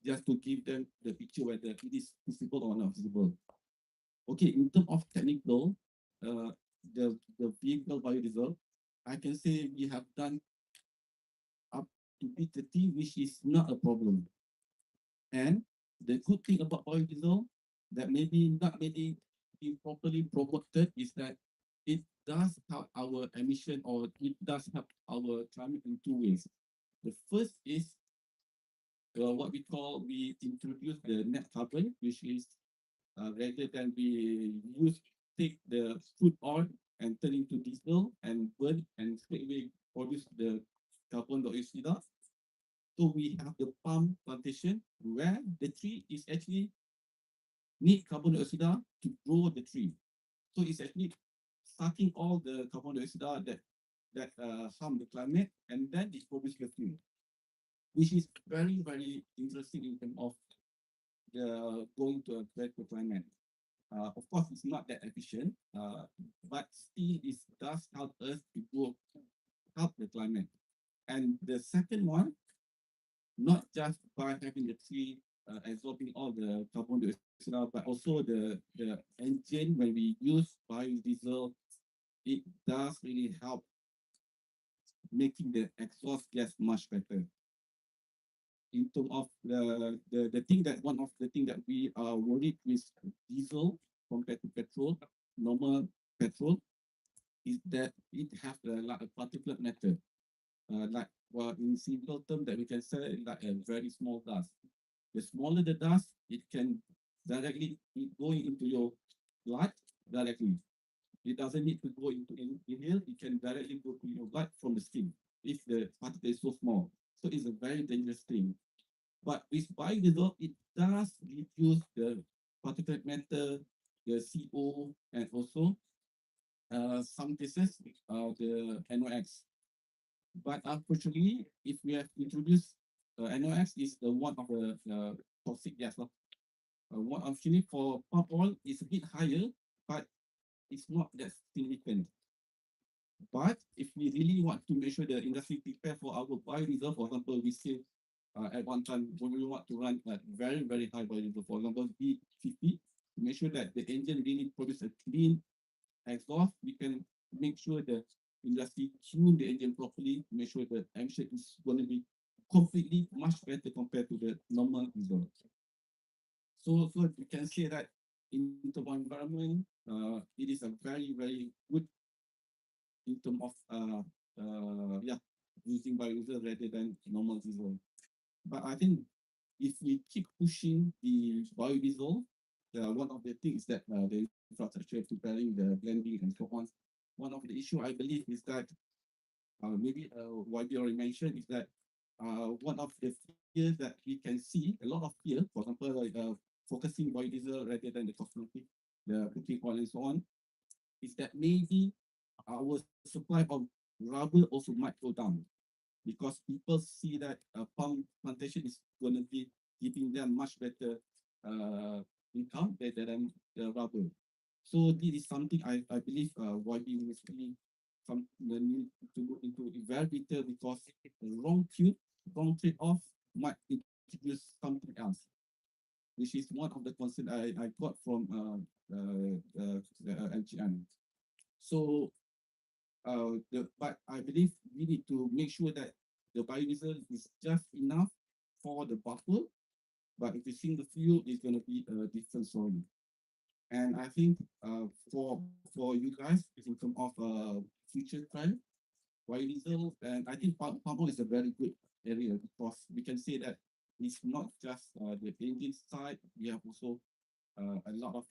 F: just to give them the picture whether it is feasible or not feasible. Okay, in terms of technical, uh, the vehicle biodiesel, I can say we have done up to B30, which is not a problem. And the good thing about biodiesel that maybe not maybe being properly promoted is that it does help our emission or it does help our climate in two ways. The first is what we call we introduce the net carbon, which is rather than we use take the crude oil and turn into diesel and burn and straight away produce the carbon dioxide. So we have the palm plantation where the tree is actually need carbon dioxide to grow the tree. So it's actually sucking all the carbon dioxide that harm the climate and then it produces the fuel, which is very interesting in terms of the going to a better climate. Of course, it's not that efficient, but still it does help us to go help the climate. And the second one, not just by having the tree absorbing all the carbon dioxide, but also the engine when we use biodiesel, it does really help making the exhaust gas much better. In terms of the thing that one of the thing that we are worried with diesel compared to petrol, normal petrol, is that it have like a particulate matter. Like well, in simple term that we can say like a very small dust. The smaller the dust, it can directly go into your blood directly. It doesn't need to go into inhale. It can directly go to your blood from the skin if the particle is so small. So it's a very dangerous thing. But with biodiesel, it does reduce the particulate matter, the CO, and also some cases the NOx. But unfortunately, if we have introduced NOx is the one of the toxic gas. One actually for palm oil is a bit higher, but it's not that significant. But if we really want to make sure the industry prepare for our biodiesel, for example, we say at one time when we want to run at very, very high biodiesel, for example, B50, to make sure that the engine really produce a clean exhaust, we can make sure the industry tune the engine properly, make sure the emission is going to be completely much better compared to the normal diesel. So we can say that in terms of environment, it is a very, very good in terms of using biodiesel rather than normal diesel. But I think if we keep pushing the biodiesel, one of the things that the infrastructure preparing the blending and so on, one of the issue I believe is that maybe what you already mentioned is that one of the fears that we can see, a lot of fear, for example, like focusing biodiesel rather than the cosmetic, the cooking oil and so on, is that maybe our supply of rubber also might go down because people see that palm plantation is going to be giving them much better income better than the rubber. So this is something I believe YB is really some the need to look into it very detail because the wrong trade-off might introduce something else, which is one of the concerns I got from the LGN. So but I believe we need to make sure that the biodiesel is just enough for the buffer. But if you think the fuel is going to be a different story. And I think for you guys, in terms of future trend, biodiesel, and I think palm oil is a very good area because we can say that it's not just the engine side. We have also a lot of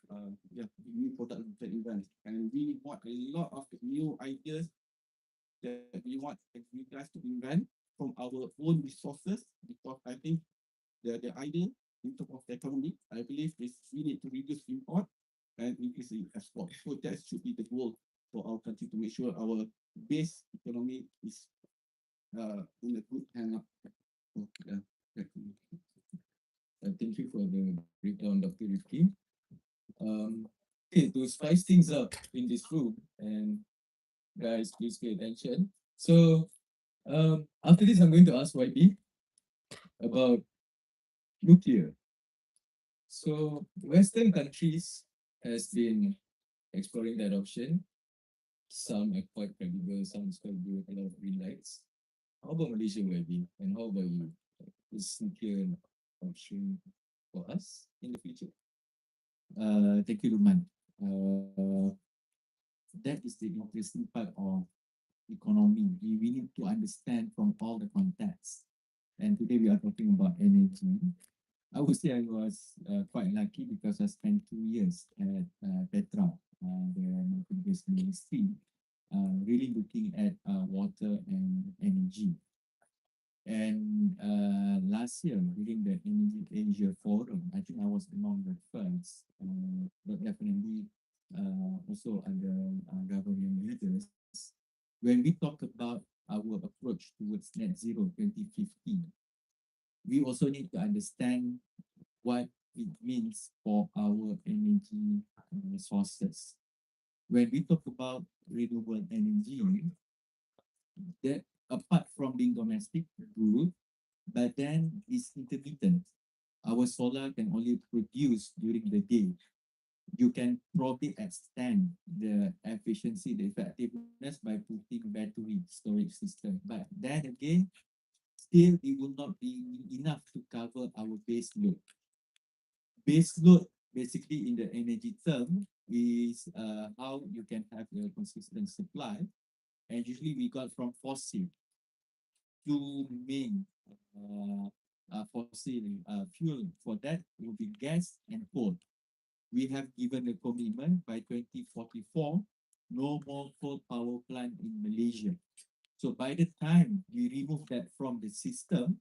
F: new product we can invent, and we want a lot of new ideas that we want you guys to invent from our own resources because I think the idea in terms of the economy, I believe is we need to reduce import and increase in export. So that should be the goal for our country to make sure our base economy is in a good hand. Thank you for the breakdown, Dr. Rifqi. Okay, to spice things up in this room, and guys, please pay attention. So, after this, I'm going to ask YB about nuclear. So, Western countries has been exploring that option. Some are quite credible, some is quite good, a lot of green lights. How about Malaysia, YB? And how about you? Is nuclear an option for us in the future? Thank you, Luqman. That is the interesting part of economy. We need to understand from all the contexts. And today we are talking about energy. I would say I was quite lucky because I spent 2 years at Petra, the previous ministry, really looking at water and energy. And last year, during the Energy Asia Forum, I think I was among the first, but definitely also under government leaders. When we talk about our approach towards net zero 2050, we also need to understand what it means for our energy sources. When we talk about renewable energy, that apart from being domestic, good, but then it's intermittent. Our solar can only produce during the day. You can probably extend the efficiency, the effectiveness by putting battery storage system. But then again, still it will not be enough to cover our base load. Base load basically in the energy term is how you can have a consistent supply. And usually we got from fossil, two main fossil fuel for that will be gas and coal. We have given a commitment by 2044, no more coal power plant in Malaysia. So by the time we remove that from the system,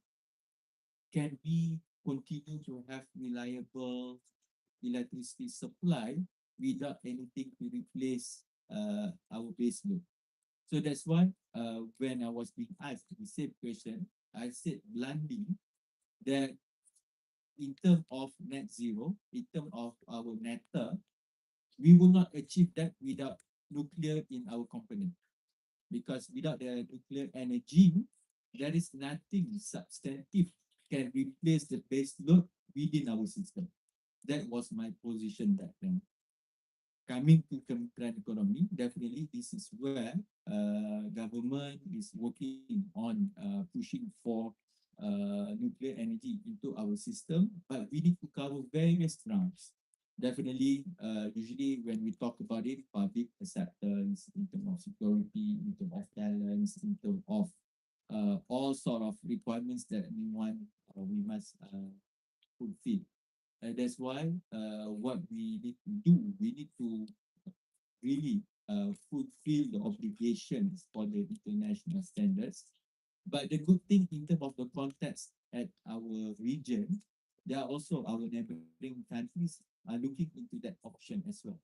F: can we continue to have reliable electricity supply without anything to replace our base load? So that's why when I was being asked the same question, I said bluntly that in terms of net zero, in terms of our NETA, we will not achieve that without nuclear in our component. Because without the nuclear energy, there is nothing substantive can replace the base load within our system. That was my position back then. Coming to Kementerian Ekonomi, definitely this is where government is working on pushing for nuclear energy into our system, but we need to cover various grounds. Definitely, usually when we talk about it, public acceptance in terms of security, in terms of balance, in terms of all sort of requirements that we must fulfill. And that's why what we need to do, we need to really fulfill the obligations for the international standards. But the good thing in terms of the context at our region, there are also our neighboring countries are looking into that option as well.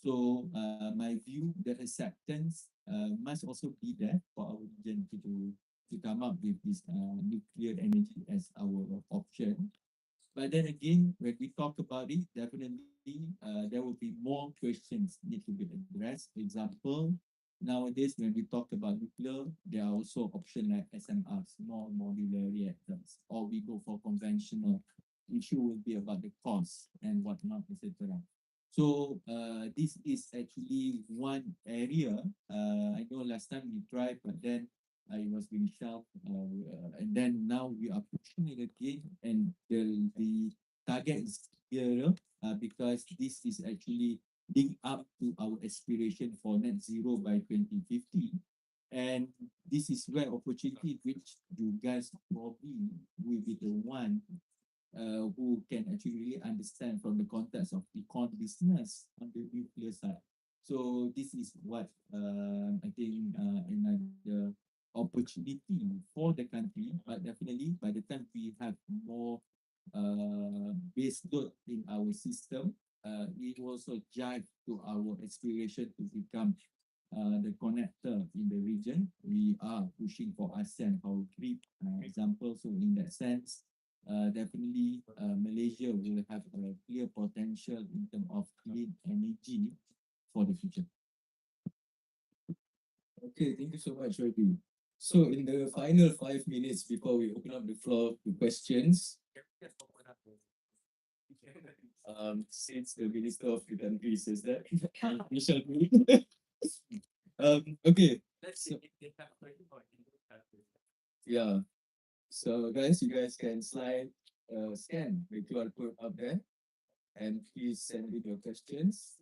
F: So my view, the acceptance must also be there for our region to come up with this nuclear energy as our option. But then again, when we talk about it, definitely there will be more questions need to be addressed. For example, nowadays when we talk about nuclear, there are also options like SMR, small modular reactors, or we go for conventional. Issue will be about the cost and whatnot, etc. So this is actually one area. I know last time we tried, but then it was being shelved, and then now we are pushing it again, and the target is clearer because this is actually linked up to our aspiration for net zero by 2050. And this is where opportunity which you guys probably will be the one who can actually really understand from the context of econ business on the nuclear side. So this is what I think another opportunity for the country, but definitely by the time we have more base load in our system, it will also jive to our aspiration to become the connector in the region. We are pushing for ASEAN power grid example. So in that sense, definitely Malaysia will have a clear potential in terms of clean energy for the future.
E: Okay, thank you so much, Rifqi. So in the final 5 minutes before we open up the floor to questions, since the Minister of the country says that, we shall do it. Okay. So, yeah. So guys, you guys can scan the QR code up there, and please send in your questions.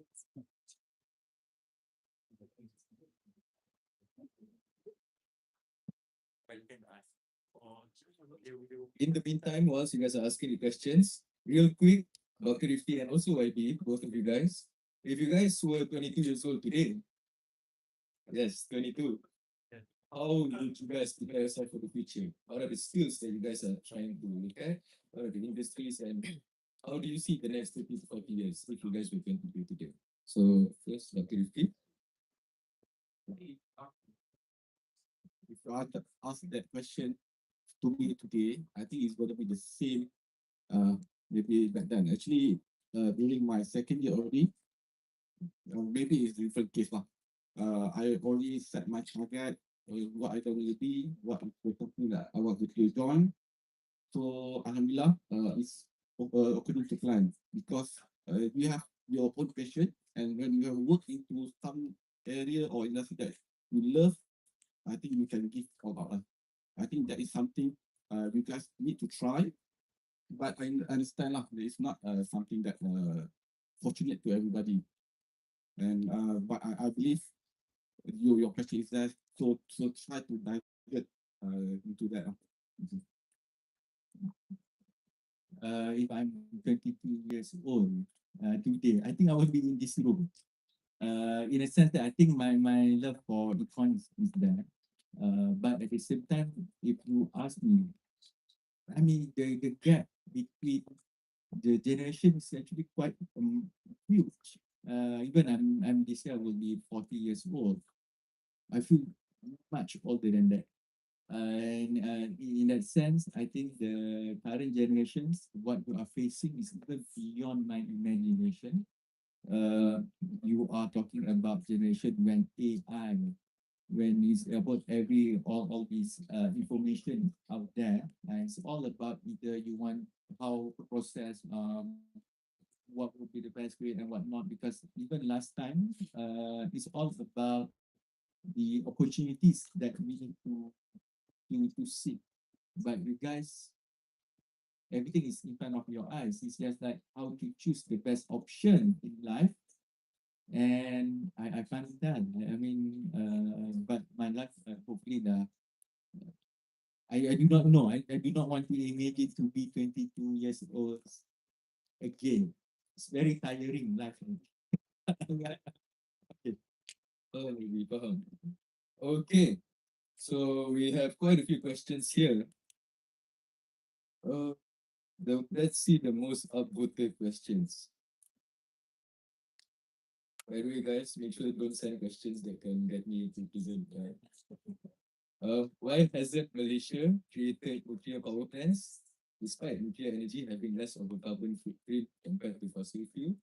E: In the meantime, whilst you guys are asking the questions, real quick, Dr. Rifqi and also YB, both of you guys, if you guys were 22 years old today, yes, 22, how would you guys prepare yourself for the future? What are the skills that you guys are trying to look at? What are the industries, and how do you see the next 30 to 40 years if you guys were 22 today? So first, Dr. Rifqi.
F: If you ask that question to me today, I think it's going to be the same maybe back then. Actually, during my second year already, maybe it's different case lah. I already set my target, what I want to be, what exactly that I want to join. So Alhamdulillah, it's according to plan because you have your own passion, and when you have worked into some area or industry that you love, I think you can give all out. I think that is something you guys need to try. But I understand lah, it's not something that fortunate to everybody. And but I believe your question is that, so try to divert into that. Mhm. If I'm 22 years old today, I think I will be in this room. In a sense that I think my love for econ is there. But at the same time, if you ask me, I mean the gap between the generation is actually quite huge. Even I'm this year I will be 40 years old. I feel much older than that. And in that sense, I think the current generations, what you are facing is even beyond my imagination. You are talking about generation when AI, when it's about all these information out there, and it's all about either you want how to process what would be the best way and whatnot. Because even last time, it's all about the opportunities that we need to seek. But you guys, everything is in front of your eyes. It's just like how to choose the best option in life. And I can't tell. I mean, but my life, hopefully, I do not know. I do not want to imagine to be 22 years old again. It's very tiring life. Okay. Oh, we faham. Okay, so we have quite a few questions here. Uh, let's see the most upvoted questions. By the way, guys, make sure don't send questions that can get me into prison. Why hasn't Malaysia created nuclear power plants despite nuclear energy having less of a carbon footprint compared to fossil fuel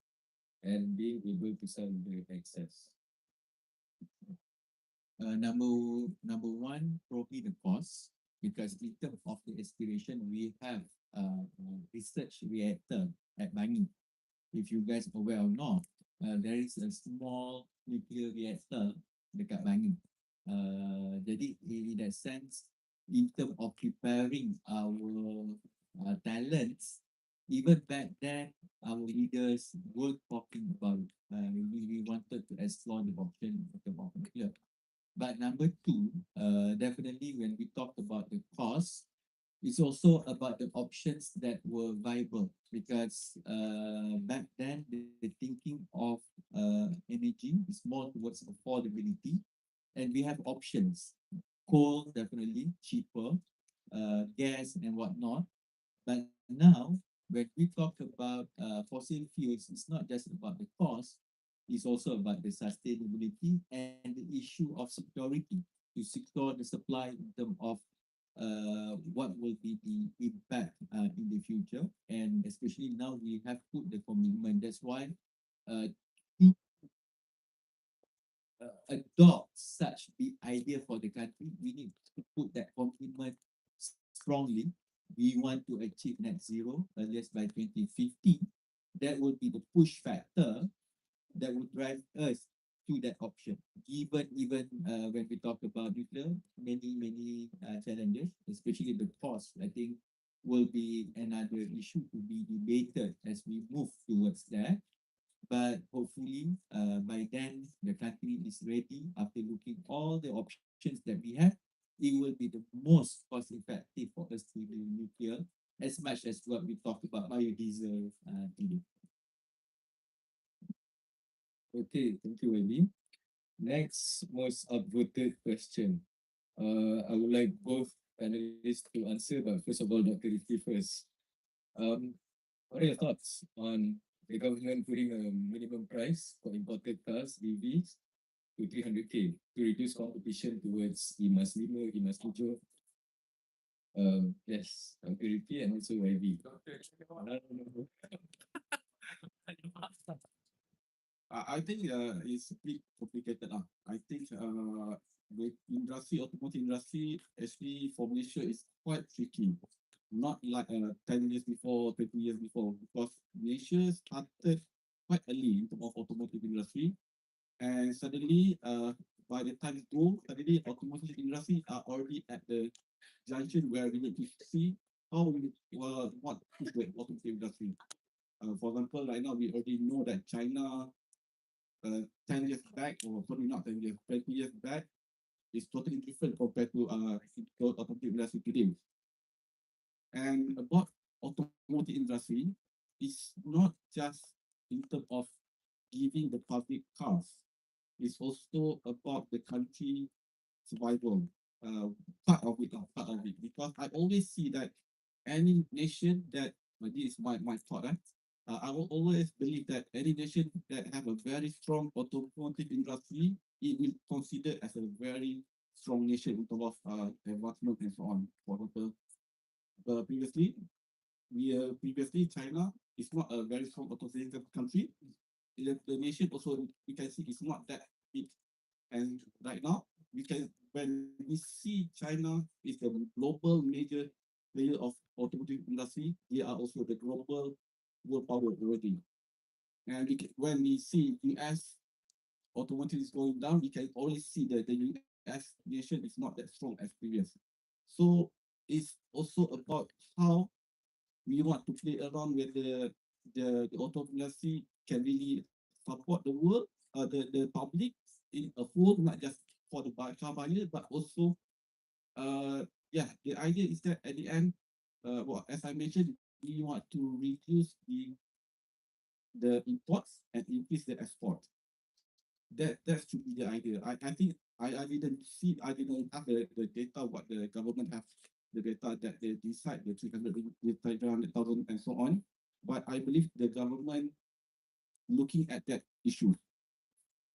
F: and being able to sell the excess? Number one, probably the cost, because in terms of the aspiration, we have research reactor at Bangi. If you guys are aware or not, there is a small nuclear reactor dekat Bangi. Jadi in that sense, in terms of preparing our talents, even back then, our leaders were talking about we wanted to explore the option of nuclear. But number two, definitely when we talk about the cost, it's also about the options that were viable because back then the thinking of energy is more towards affordability, and we have options. Coal definitely cheaper, gas and whatnot. But now, when we talk about fossil fuels, it's not just about the cost, it's also about the sustainability and the issue of security to secure the supply in terms of what will be the impact in the future. And especially now we have put the commitment. That's why uh, to adopt such big idea for the country, we need to put that commitment strongly. We want to achieve net zero earliest by 2050. That will be the push factor that would drive us to that option. Given even when we talk about nuclear, many challenges, especially the cost, I think will be another issue to be debated as we move towards that. But hopefully, by then the country is ready after looking all the options that we have. It will be the most cost effective for us to do nuclear, as much as what we talked about biodiesel today. Okay, thank you, Wendy. Next most upvoted question. I would like both panelists to answer, but first of all, Dr. Rifqi first. Um, what are your thoughts on the government putting a minimum price for imported cars, EVs, to 300K to reduce competition towards IMAS 5, IMAS 7? Yes, Dr. Rifqi and also YB.
G: I think it's a bit complicated. I think the industry, automotive industry, actually for Malaysia is quite tricky. Not like 10 years before, 20 years before, because Malaysia started quite early in terms of automotive industry, and suddenly, by the time it go, suddenly automotive industry are already at the junction where we need to see how we what is the automotive industry. For example, right now we already know that China, 10 years back, or sorry, not 10 years, 20 years back, is totally different compared to automotive industry today. And about automotive industry, it's not just in terms of giving the public cars. It's also about the country survival. Uh, part of it. Because I always see that any nation that this is my thought. I will always believe that any nation that have a very strong automotive industry, it will consider as a very strong nation in terms of advancement and so on. For example, previously previously China is not a very strong automotive country. The nation also we can see is not that big. And right now we can when we see China is the global major player of automotive industry, they are also the global world power already. And when we see US automotive is going down, we can always see that the US nation is not that strong as previous. So it's also about how we want to play around with the auto industry can really support the world, the public in a whole, not just for the car buyer, but also, yeah, the idea is that at the end, well, as I mentioned, we want to reduce the imports and increase the export. That should be the idea. I think I didn't have the data what the government have the data that they decide the 300,000 and so on. But I believe the government looking at that issue.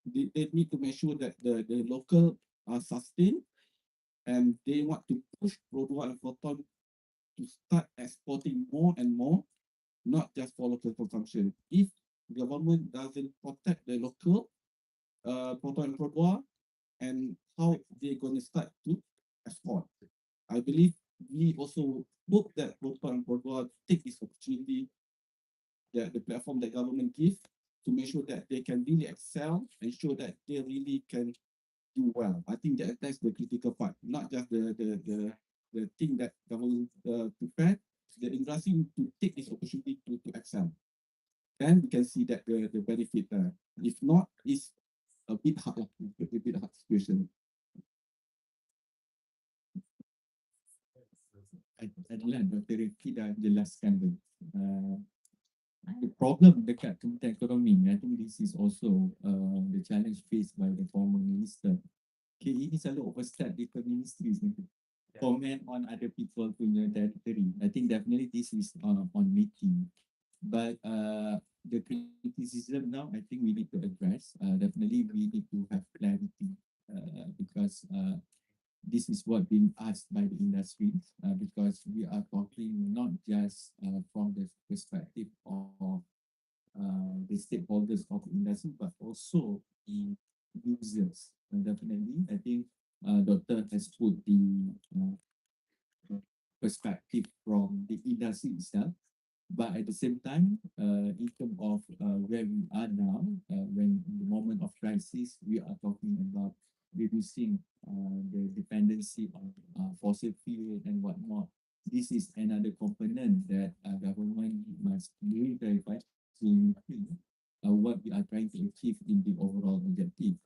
G: They need to make sure that the local are sustained and they want to push Produa and Proton to start exporting more and more, not just for local consumption. If government doesn't protect the local Proton and Produa, and how they're going to start to export. I believe we also hope that Proton and Produa take this opportunity, the platform that government gives, to make sure that they can really excel and show that they really can do well. I think that's the critical part, not just the thing that government prepared, the industry to take this opportunity to excel. Then we can see that the benefit. If not, it's a bit hard, a bit hard situation.
F: Adalah Dr. Rifqi dah jelaskan tu. The problem dekat Kementerian Ekonomi, I think this is also the challenge faced by the former minister. Okay, ini selalu overstep different ministries ni. Comment on other people punya territory. I think definitely this is on meeting. But the criticism now, I think we need to address. Definitely we need to have clarity because this is what being asked by the industry because we are talking not just from the perspective of the stakeholders of the industry, but also the users. And definitely, I think Doctor has put the perspective from the industry itself. But at the same time, in terms of where we are now, when in the moment of crisis, we are talking about reducing the dependency on fossil fuel and whatnot. This is another component that government must really verify to what we are trying to achieve in the overall objective.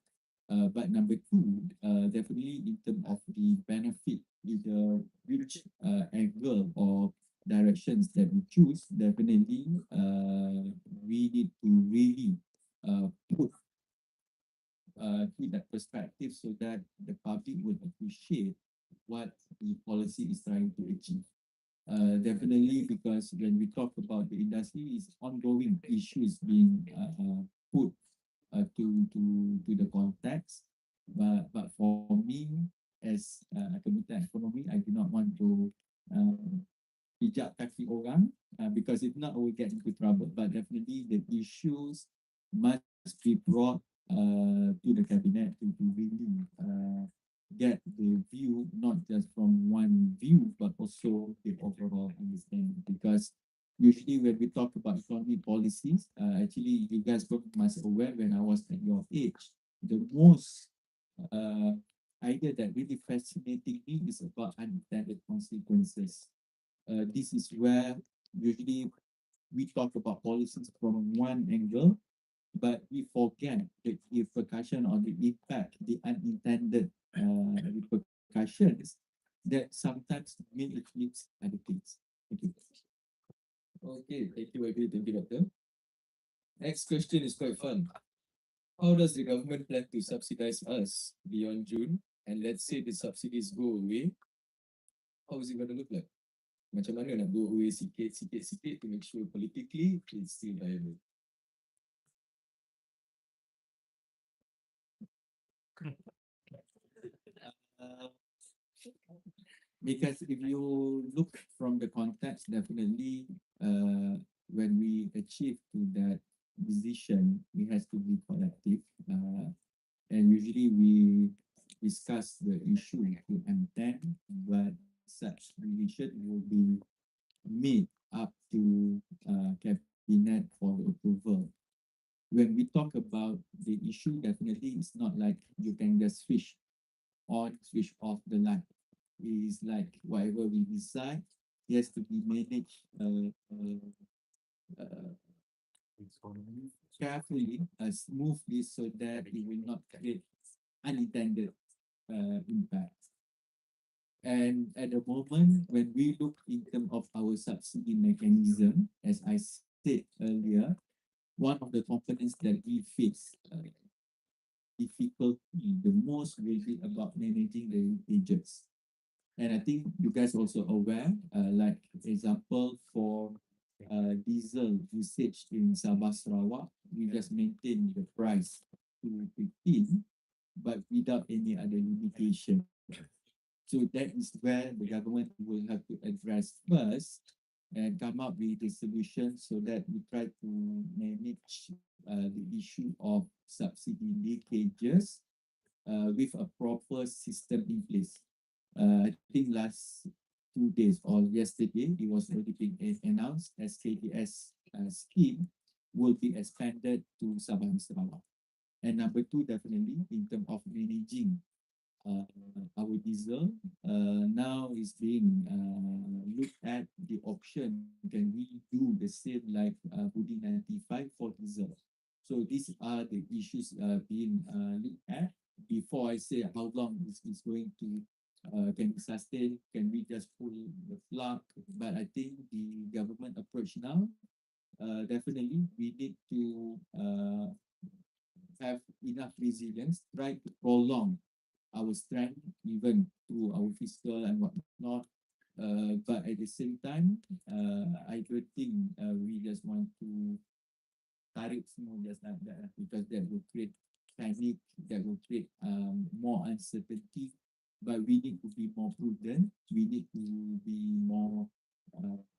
F: But number two, definitely in terms of the benefit, either which angle or directions that we choose, definitely we need to really put in that perspective so that the public will appreciate what the policy is trying to achieve. Definitely, because when we talk about the industry, is ongoing issues being put to the context. But for me, as a Kementerian Ekonomi, I do not want to pijak kaki orang because if not, we get into trouble. But definitely, the issues must be brought to the cabinet to really get the view, not just from one view, but also the overall understanding. Because usually when we talk about economic policies, actually you guys must aware when I was at your age, the most idea that really fascinating me is about unintended consequences. This is where usually we talk about policies from one angle, but we forget the repercussion on the impact, the unintended repercussions that sometimes may eclipse other things. Thank you.
E: Okay, thank you, Abi. Thank you, Doctor. Next question is quite fun. How does the government plan to subsidize us beyond June? And let's say the subsidies go away, how is it going to look like? Macam mana nak go away sikit to make sure politically it's still viable?
F: Uh, because if you look from the context, definitely when we achieve to that decision, it has to be collective. And usually we discuss the issue to M10, but such decision will be made up to cabinet for the approval. When we talk about the issue, definitely it's not like you can just switch on, switch off the light. It's like whatever we decide, it has to be managed uh, carefully, smoothly, so that it will not create unintended impacts. And at the moment, when we look in terms of our subsidy mechanism, as I said earlier, one of the components that we face difficulty the most will be about managing the leakages. And I think you guys also aware, like example for diesel usage in Sabah Sarawak, we just maintain the price to 15, but without any other limitation. So that is where the government will have to address first and come up with a solution so that we try to manage the issue of subsidy leakages with a proper system in place. I think last 2 days or yesterday, it was already being announced as KDS scheme will be expanded to Sabah and Sarawak. And number two, definitely in terms of managing our diesel, now is being looked at the option. Can we do the same like Budi 95 for diesel? So these are the issues being looked at. Before I say how long this is going to can be sustained, can we just pull the plug? But I think the government approach now, definitely we need to have enough resilience, try to prolong our strength even to our fiscal and whatnot. But at the same time, I don't think we just want to tarik semua just like that because that will create panic, that will create more uncertainty. But we need to be more prudent. We need to be more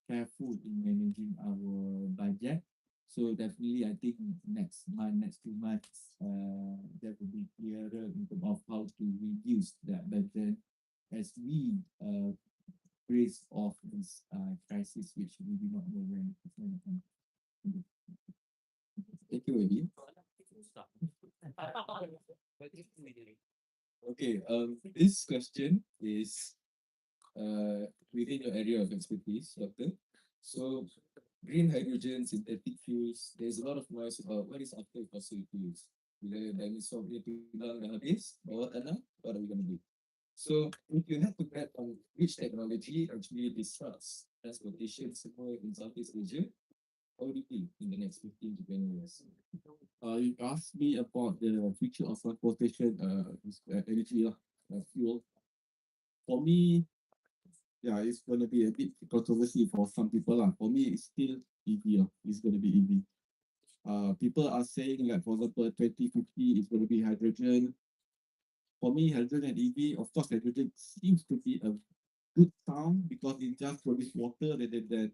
F: careful in managing our budget. So definitely, I think next month, next 2 months, that will be clearer in terms of how to reduce that burden as we brace off this crisis, which we do not know when it's going to come.
E: Thank you, Abi. Okay, this question is within your area of expertise, Doctor. So, green hydrogen, synthetic fuels, there's a lot of noise about what is after fossil fuels. Bila dinosaur punya tulang dah habis, bawah tanah, what are we going to do? So, if you had to bet on which technology actually disrupts transportation semua in Southeast Asia, how would it be in the next 15 to 20 years?
G: You asked me about the future of transportation energy fuel. For me, yeah, it's going to be a bit controversy for some people. For me, it's still EV. It's going to be EV. People are saying like, for example, 2050 is going to be hydrogen. For me, hydrogen and EV, of course, hydrogen seems to be a good sound because it just produces water rather than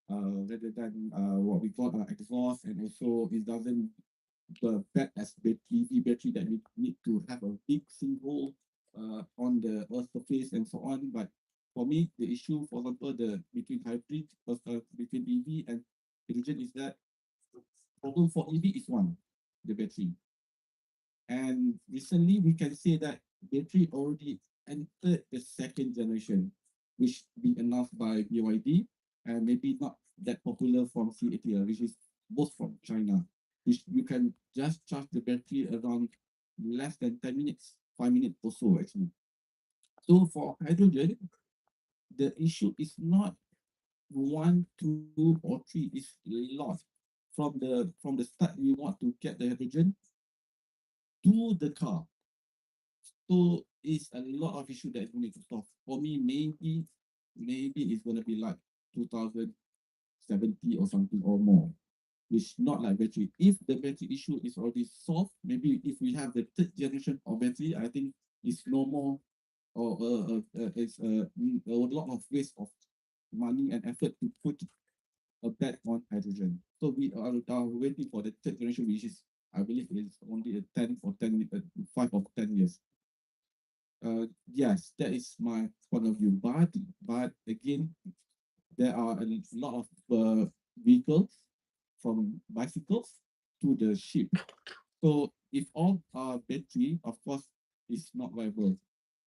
G: what we call exhaust, and also it doesn't bad as EV battery that we need to have a big sinkhole on the earth surface and so on. But for me, the issue, for example, between hybrid, between EV and hydrogen is that problem for EV is one, the battery. And recently we can say that battery already entered the second generation, which being announced by BYD, and maybe not that popular from CATL, which is both from China, which you can just charge the battery around less than 10 minutes, 5 minutes or so actually. So for hydrogen, the issue is not one, two, or three, is lot. From the start, we want to get the hydrogen to the car. So it's a lot of issue that we need to solve. For me, maybe it's gonna be like 2070 or something or more. Which not like battery. If the battery issue is already solved, maybe if we have the third generation of battery, I think it's no more or it's a lot of waste of money and effort to put a bet on hydrogen. So we are waiting for the third generation, which is I believe is only a 5 or 10 years. Yes, that is my point of view. But again, there are a lot of vehicles from bicycles to the ship. So if all are battery, of course, it's not viable.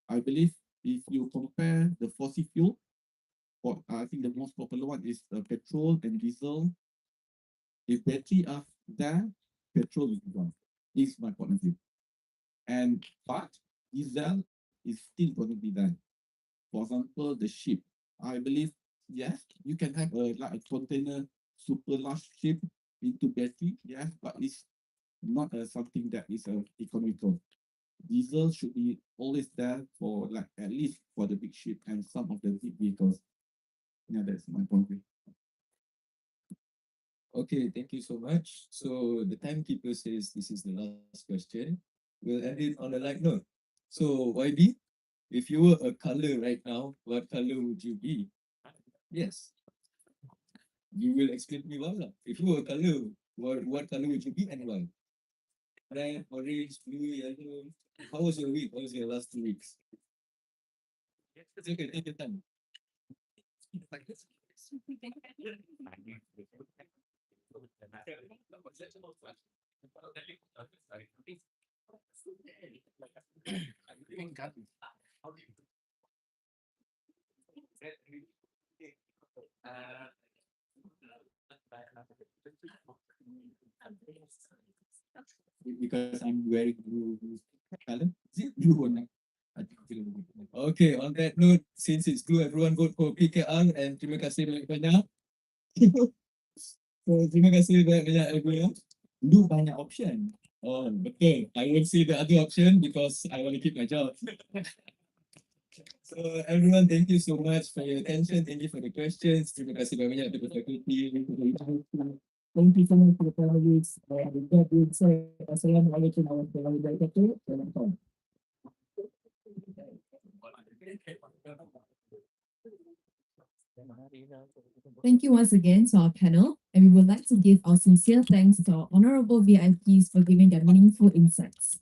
G: I believe if you compare the fossil fuel, I think the most popular one is petrol and diesel. If battery are there, petrol will be gone. Is my point of view. And but diesel is still going to be there. For example, the ship. I believe yes, you can have like a container super large ship into battery, yes, but it's not something that is economical. Diesel should be always there for like at least for the big ship and some of the big vehicles. Yeah, that's my point of view.
E: Okay, thank you so much. So the timekeeper says this is the last question. We'll end it on a light note. So YB, if you were a color right now, what color would you be? Yes, you will explain to me why lah. If you were a color, what color would you be and why? Red, orange, blue, yellow. How was your week? How was your last 2 weeks? It's okay, take your time. Because I'm wearing blue color. Is it blue or not? I think it's blue. Okay, on that note, since it's blue, everyone vote for PKR and terima kasih banyak-banyak. So, terima kasih banyak-banyak everyone. Blue banyak option. Oh, betul. I won't say the other option because I want to keep my job. So everyone, thank you so much for your attention. Thank you for the questions. Terima kasih banyak kepada fakulti. Thank you so much for the panelists. With that being said, Assalamualaikum warahmatullahi wabarakatuh. Selamat.
A: Thank you once again to our panel, and we would like to give our sincere thanks to our honorable VIPs for giving their meaningful insights.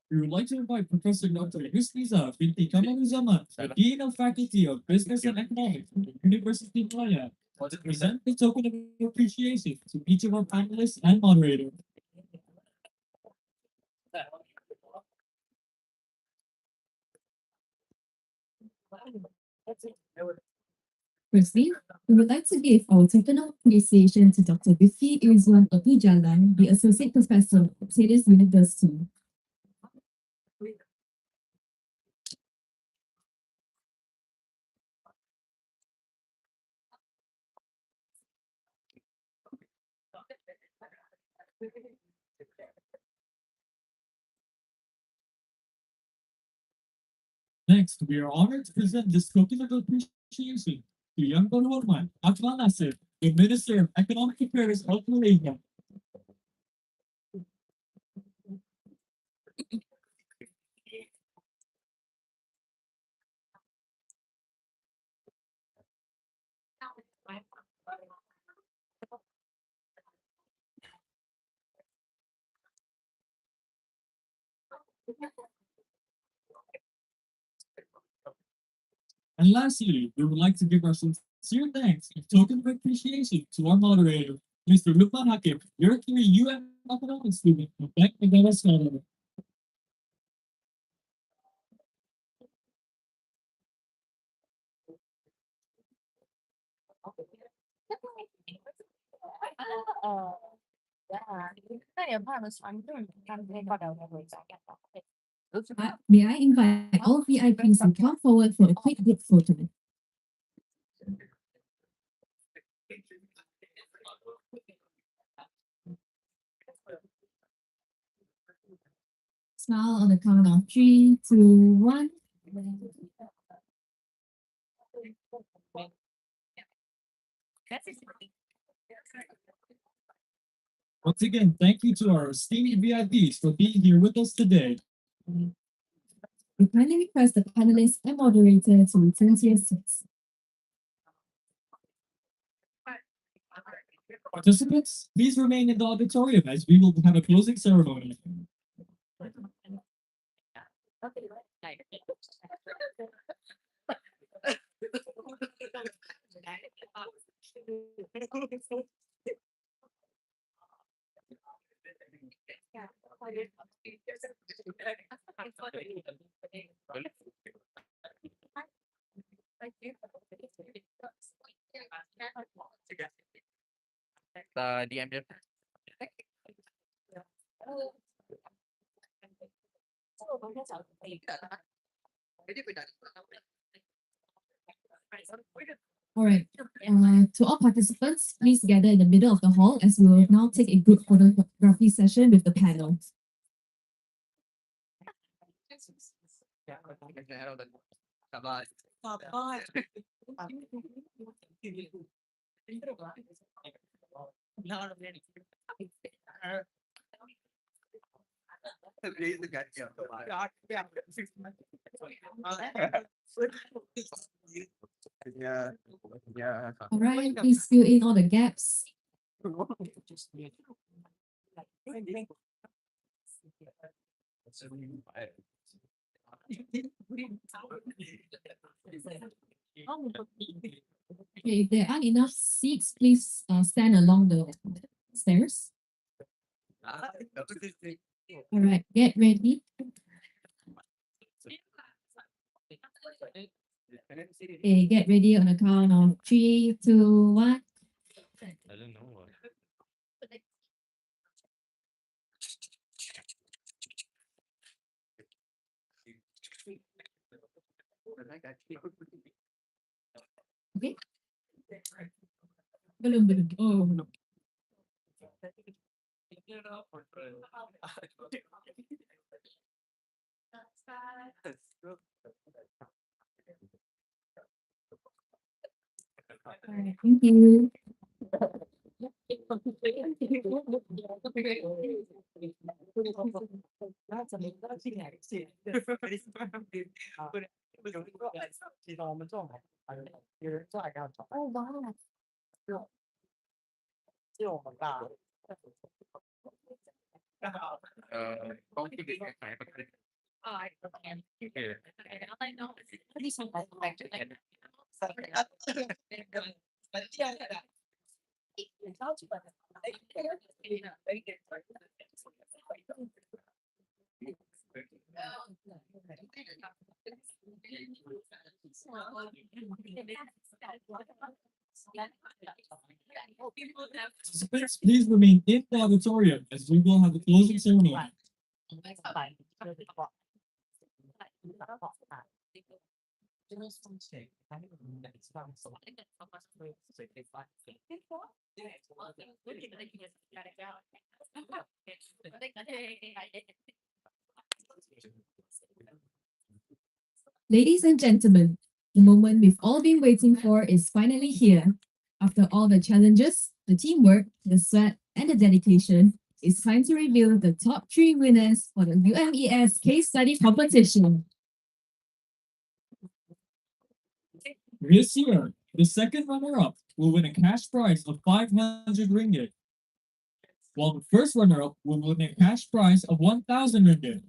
B: We would like to invite Professor Dr. Rifqi binti Kamal, the Dean of Faculty of Business and Economics at the University Malaya, to present the token of appreciation to each of our panelists and moderator.
A: Firstly, we would like to give our token of appreciation to Dr. Rifqi Irzuan Jalal, the Associate Professor of Cedars University.
B: Next, we are honored to present this token of appreciation to Young Luqman, Akmal Nasir, the Minister of Economic Affairs of Malaysia. And lastly, we would like to give our sincere thanks and token of appreciation to our moderator, Mr. Luqman Hakim, Yorkshire Economics student from Bank of Scotland.
A: May I invite all VIPs to come forward for a quick group photo? Smile on the count of 3, 2, 1.
B: Once again, thank you to our esteemed VIPs for being here with us today.
A: We kindly request the panelists and moderator to return to your seats.
B: Participants, please remain in the auditorium as we will have a closing ceremony.
D: DM dia.
A: All right. To all participants, please gather in the middle of the hall as we will now take a group photography session with the panel. All right, please fill in all the gaps. Okay, if there aren't enough seats, please stand along the stairs. All right, get ready. Okay, get ready on the count of 3, 2, 1.
D: I don't know.
A: Okay. Belum. Oh, belum. All right, thank you.
D: Có cái việc phải
B: Participants, please remain in the auditorium as we will have a closing ceremony.
A: Ladies and gentlemen, the moment we've all been waiting for is finally here. After all the challenges, the teamwork, the sweat, and the dedication, it's time to reveal the top 3 winners for the UMES case study competition.
B: This year, the second runner-up will win a cash prize of 500 ringgit, while the first runner-up will win a cash prize of 1,000 ringgit.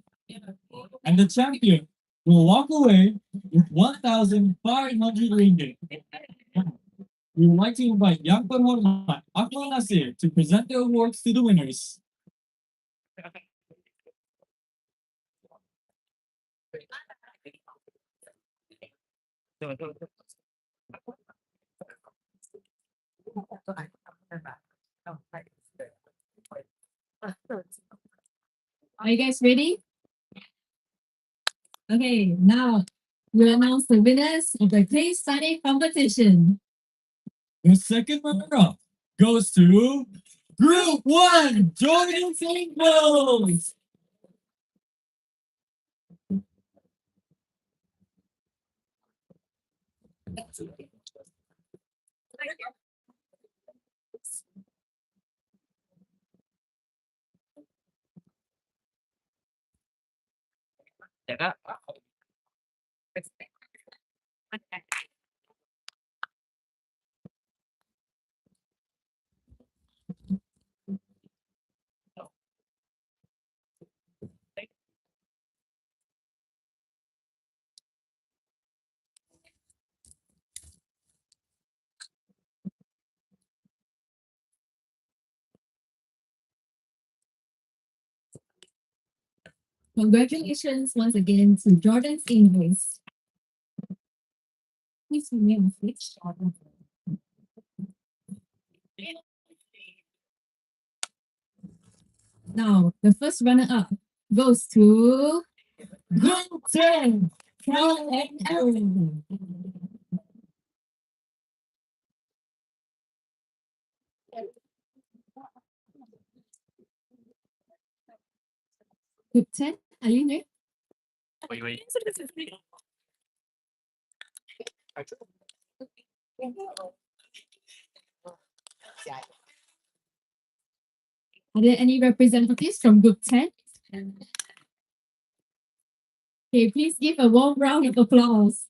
B: And the champion will walk away with 1,500 ringgit. We would like to invite Yang Terhormat Akmal Nasir to present the awards to the winners.
A: Are you guys ready? Okay, now we'll announce the winners of the case study competition.
B: The second runner-up goes to Group 1, Jordan Singles.
D: Jaga.
A: Congratulations once again to Jordan's English. Please remain on stage. Now, the first runner-up goes to Group 10, Carol and Aaron. Group 10, are you there?
D: Wait, wait.
A: Are there any representatives from Group 10? Okay, please give a warm round of applause.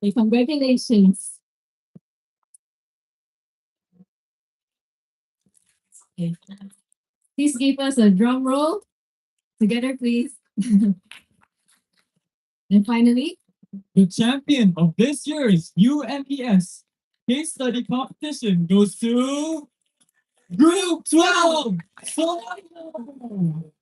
A: Okay, congratulations. Okay. Please give us a drum roll. Together, please. And finally,
B: The champion of this year's UMES case study competition goes to Group 12, Solano.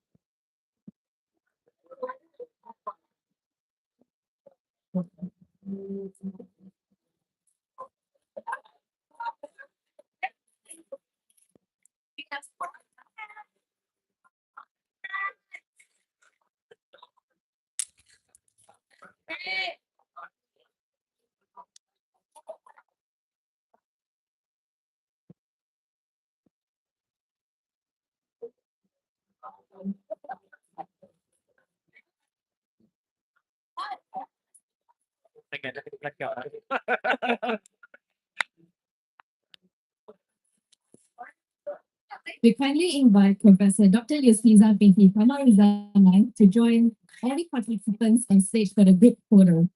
A: we kindly invite Professor Dr. Yusniza binti Zaman to join all the participants on stage for the group photo.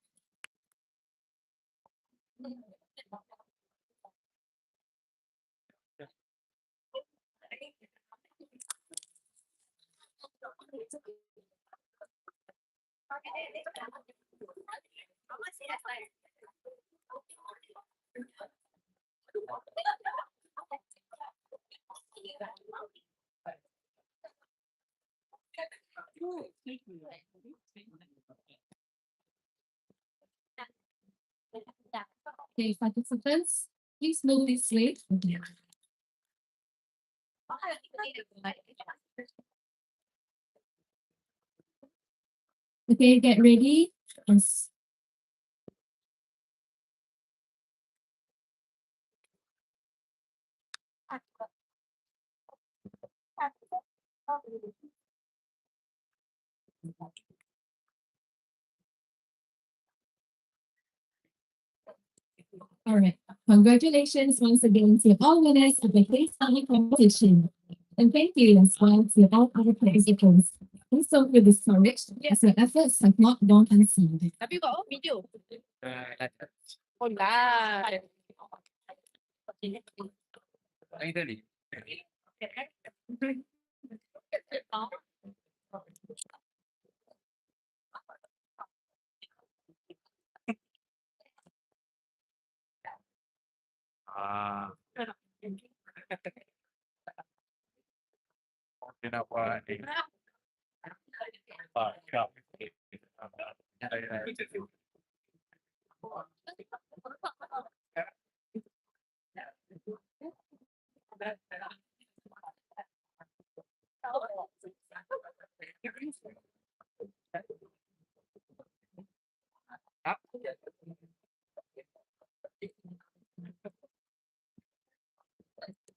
A: Okay, participants, please move this way. Okay, get ready. Yes. All right. Congratulations once again to all winners of the case study competition. And thank you as well to all other participants. Please don't feel discouraged as your efforts have not gone unseen.
H: Tapi kok video?
D: Dah.
H: Oh lah.
D: Ang tadi. Ah. Kenapa ni? Pak, kau.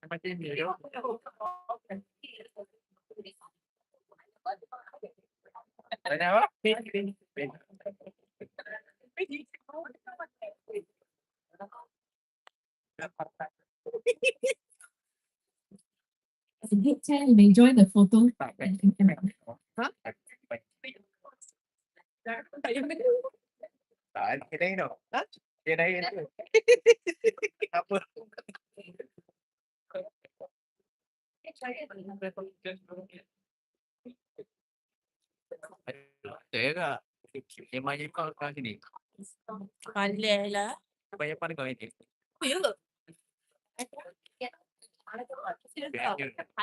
D: Macam ni tu. Kenapa?
A: As a group 10, you may join the photo.
D: Tak, kita ini. Kita ini. Apa? Saya tak. Yang kau kat sini.
H: Pandai lah.
D: Banyak pada kau ini.
H: Oh, ya ke?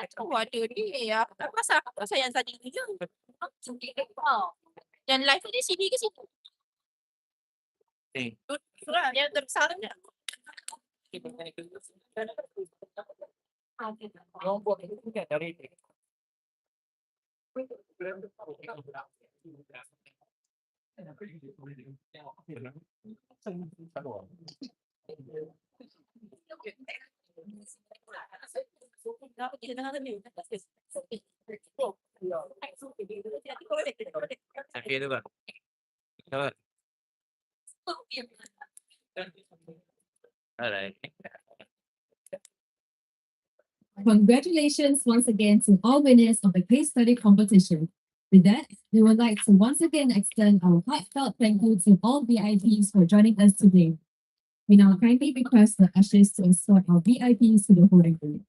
H: Aku ada ni ya. Pasal yang tadi ni je. Yang live ni sini ke situ? Surah yang terbesar ni.
D: Kau buat itu kan dari ini. Sakit tu kan? Betul. Alright.
A: Congratulations once again to all winners of the case study competition. With that, we would like to once again extend our heartfelt thank you to all VIPs for joining us today. We now kindly request the ushers to escort our VIPs to the holding room.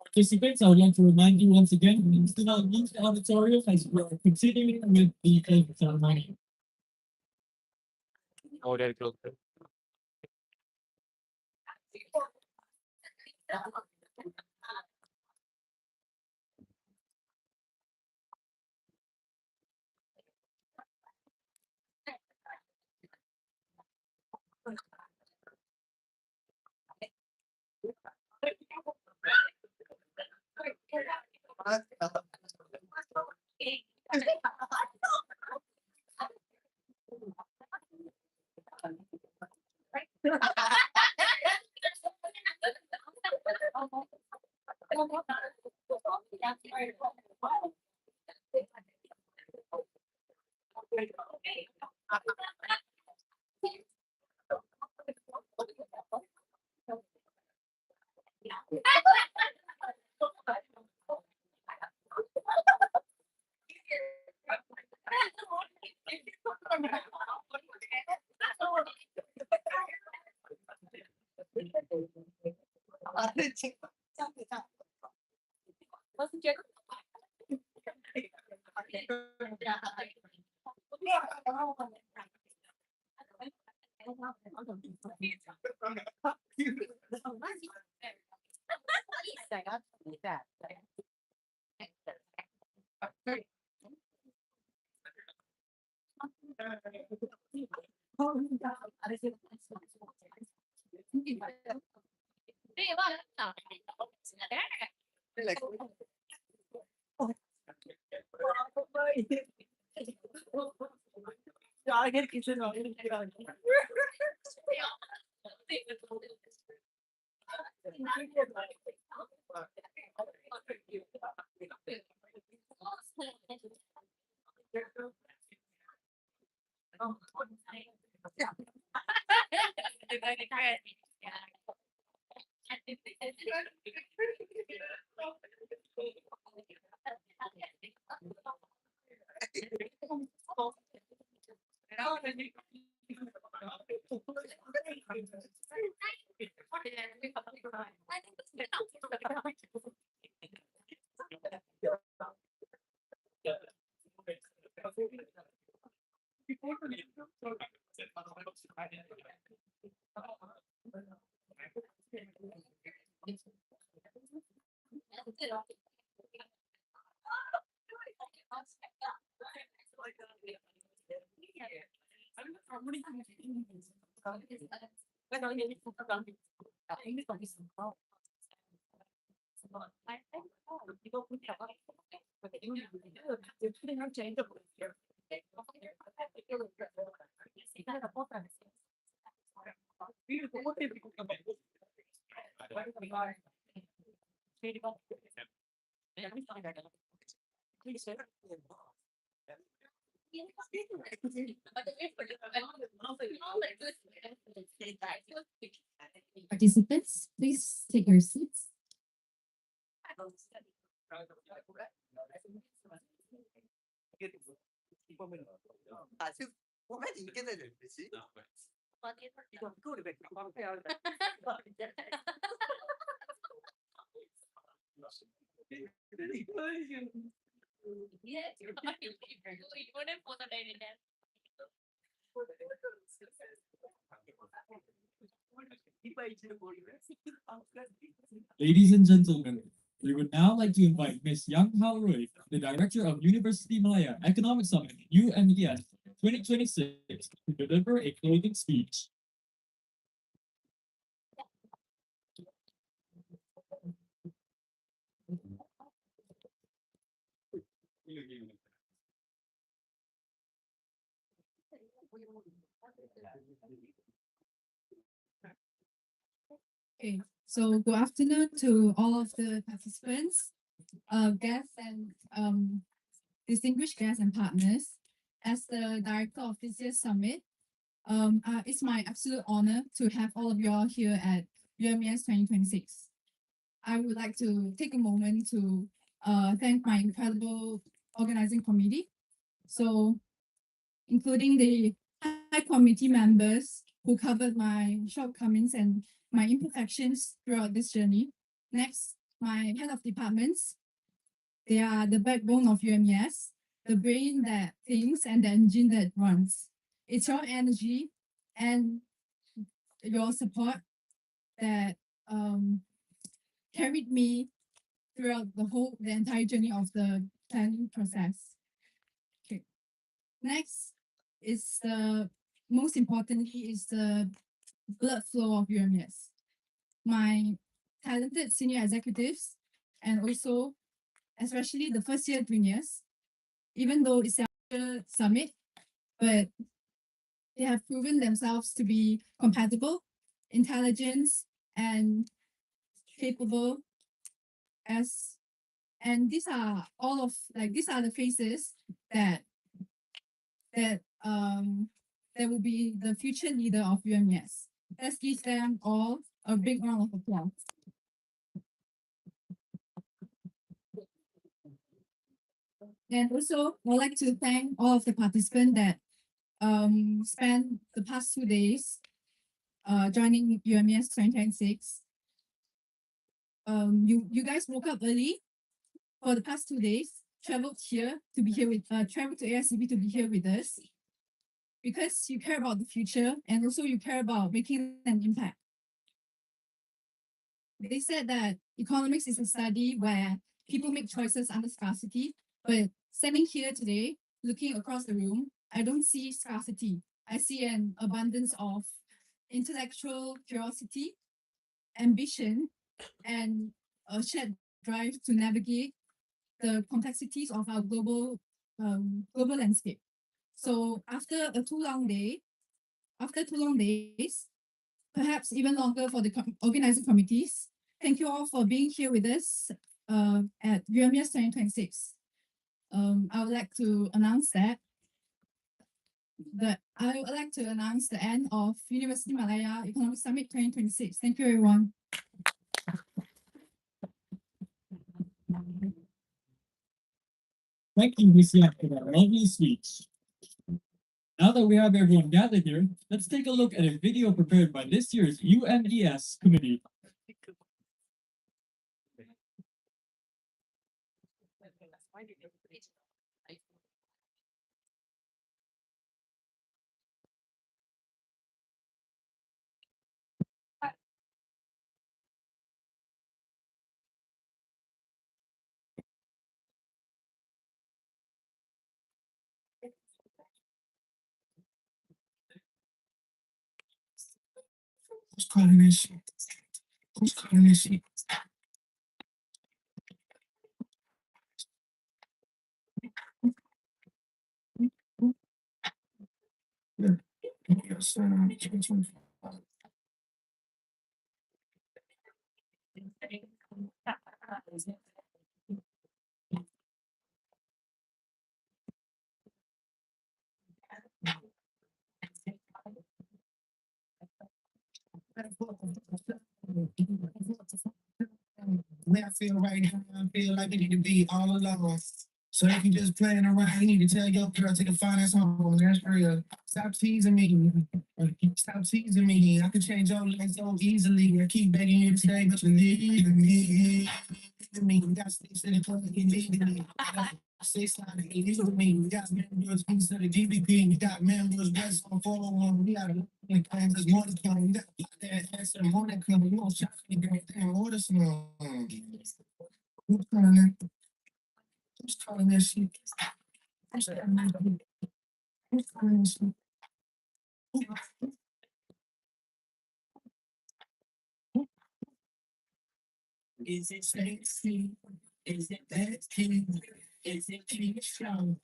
B: Participants, I would like to remind you once again, please do not leave the auditorium as we are continuing with the closing ceremony.
D: Oh, dari keluar.
A: Participants, please take your seats.
B: Ladies and gentlemen, we would now like to invite Ms. Yang Hao Roy, the Director of University Malaya Economics Summit, UMES 2026, to deliver a closing speech.
A: Okay, so good afternoon to all of the participants, guests, and distinguished guests and partners. As the director of this year's summit, it's my absolute honor to have all of you all here at UMES 2026. I would like to take a moment to thank my incredible organizing committee. So, including the high committee members who covered my shortcomings and my imperfections throughout this journey. Next, my head of departments. They are the backbone of UMES, the brain that thinks and the engine that runs. It's your energy and your support that carried me throughout the entire journey of the planning process. Okay. Next is the most importantly is the blood flow of UMES. My talented senior executives and also especially the first year juniors, even though it's a summit, but they have proven themselves to be compatible, intelligent, and capable as and these are all of these are the faces that that will be the future leader of UMES. Let's give them all a big round of applause. And also, I'd like to thank all of the participants that spent the past 2 days joining UMES 2026. You guys woke up early for the past 2 days, traveled here to be here with traveled to ASCB to be here with us because you care about the future and also you care about making an impact. They said that economics is a study where people make choices under scarcity, but standing here today, looking across the room, I don't see scarcity. I see an abundance of intellectual curiosity, ambition, and a shared drive to navigate the complexities of our global landscape. So after 2 long days, perhaps even longer for the organizing committees, thank you all for being here with us at UMES 2026. I would like to announce the end of University Malaya Economics Summit 2026. Thank you, everyone.
B: Thank you, Miss Yang, for that lovely speech. Now that we have everyone gathered here, let's take a look at a video prepared by this year's UMES committee.
C: Who's calling this shit? Who's calling this shit? Yeah. Yes, 2025. Where I feel right now, I feel like it need to be all alone. So if you just playing around, you need to tell your girl to the finance home. That's real. Stop teasing me. Stop teasing me. I could change your life so easily. I keep begging you to stay, but you need me. Me, got sticks in the club, you need me. Six line, you need me. We got members, piece of the DVP. We got members, West on 401. We got a plan, there's more to come. We got that answer, more to come. You won't shop me, girl. Damn, order some. Who's calling that? Who's calling that shit? Who's calling that shit? Who's calling that shit? Is it sexy? Is it sexy? Is it cheap show?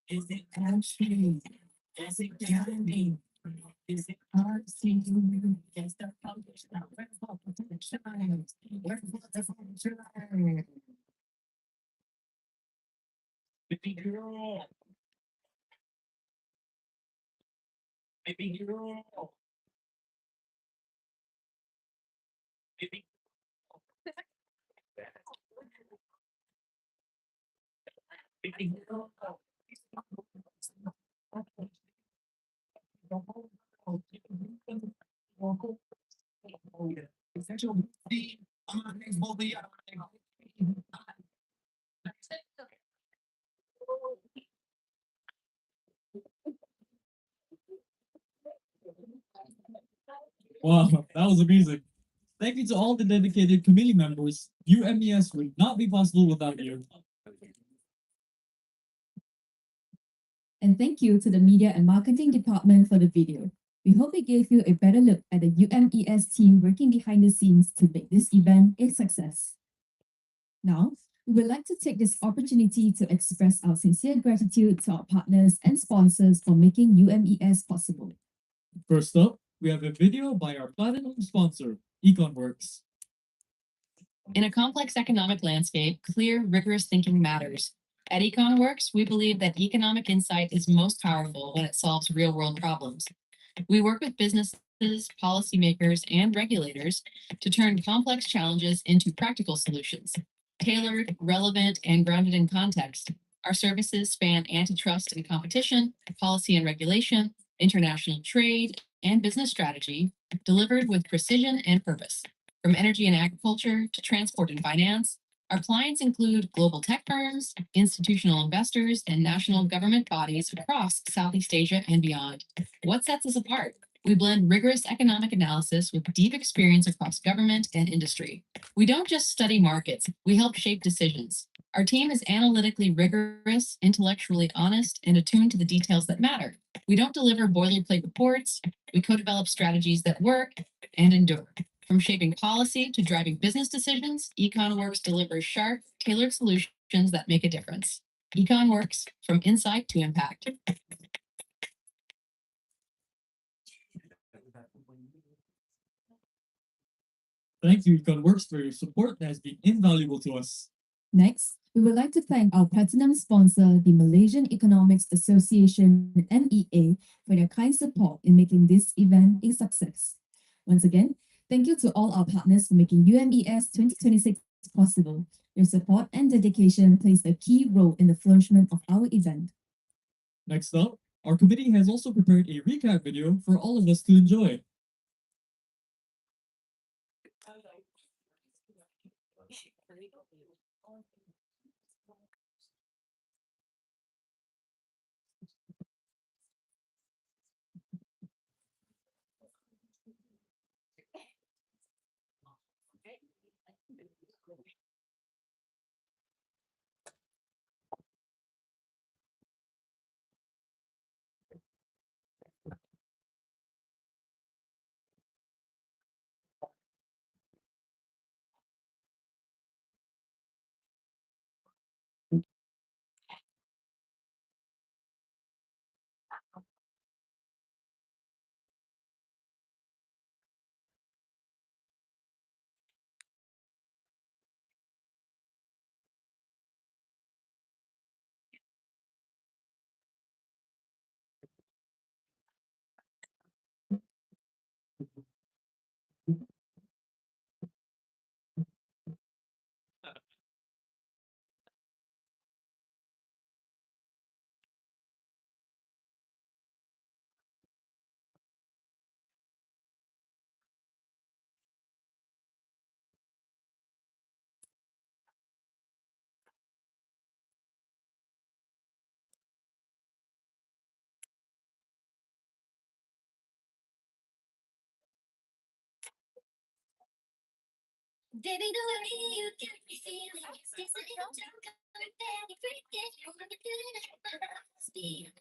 C: Is it country? Is it candy? Is it artsy? Is the published now? Where's the shine? Where's the shine? Baby girl. Baby girl. Baby baby girl. Essential B. I'm not next boldly.
B: Wow, that was amazing. Thank you to all the dedicated committee members. UMES would not be possible without you.
A: And thank you to the media and marketing department for the video. We hope it gave you a better look at the UMES team working behind the scenes to make this event a success. Now, we would like to take this opportunity to express our sincere gratitude to our partners and sponsors for making UMES possible.
B: First up, we have a video by our platinum sponsor, EconWorks.
I: In a complex economic landscape, clear, rigorous thinking matters. At EconWorks, we believe that economic insight is most powerful when it solves real-world problems. We work with businesses, policymakers, and regulators to turn complex challenges into practical solutions. Tailored, relevant, and grounded in context, our services span antitrust and competition, policy and regulation, international trade, and business strategy, delivered with precision and purpose. From energy and agriculture to transport and finance, our clients include global tech firms, institutional investors, and national government bodies across Southeast Asia and beyond. What sets us apart? We blend rigorous economic analysis with deep experience across government and industry. We don't just study markets, we help shape decisions. Our team is analytically rigorous, intellectually honest, and attuned to the details that matter. We don't deliver boilerplate reports, we co-develop strategies that work and endure. From shaping policy to driving business decisions, EconWorks delivers sharp, tailored solutions that make a difference. EconWorks, from insight to impact.
B: Thank you, EconWorks, for your support that has been invaluable to us.
A: Next, we would like to thank our platinum sponsor, the Malaysian Economics Association, MEA, for their kind support in making this event a success. Once again, thank you to all our partners for making UMES 2026 possible. Your support and dedication plays a key role in the flourishment of our event.
B: Next up, our committee has also prepared a recap video for all of us to enjoy.
J: Baby, the way you get me feeling is just a little too good, baby, freaking you wanna do it. Speed.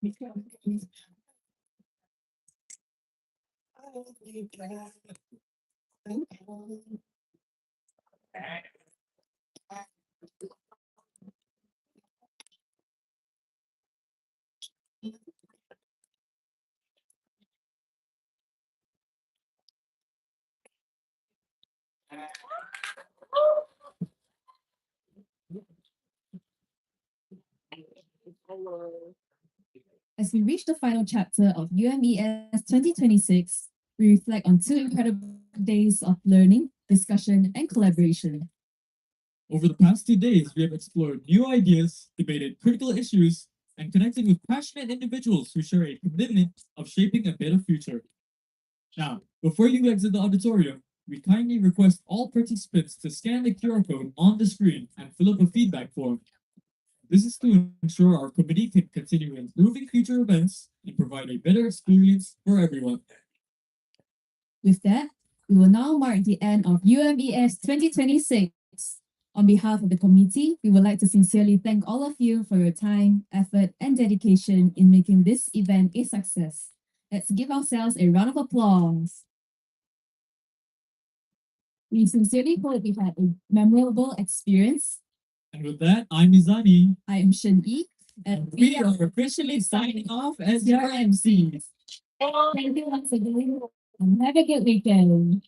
A: As we reach the final chapter of UMES 2026, we reflect on two incredible days of learning, discussion, and collaboration.
B: Over the past 2 days, we have explored new ideas, debated critical issues, and connected with passionate individuals who share a commitment of shaping a better future. Now, before you exit the auditorium, we kindly request all participants to scan the QR code on the screen and fill up a feedback form. This is to ensure our committee can continue improving future events and provide a better experience for everyone.
A: With that, we will now mark the end of UMES 2026. On behalf of the committee, we would like to sincerely thank all of you for your time, effort, and dedication in making this event a success. Let's give ourselves a round of applause. We sincerely hope you had a memorable experience.
B: And with that, I'm Mizani,
A: I am Shen Yi,
B: and we are officially signing off as your MCs.
A: Thank you once again, and have a good weekend.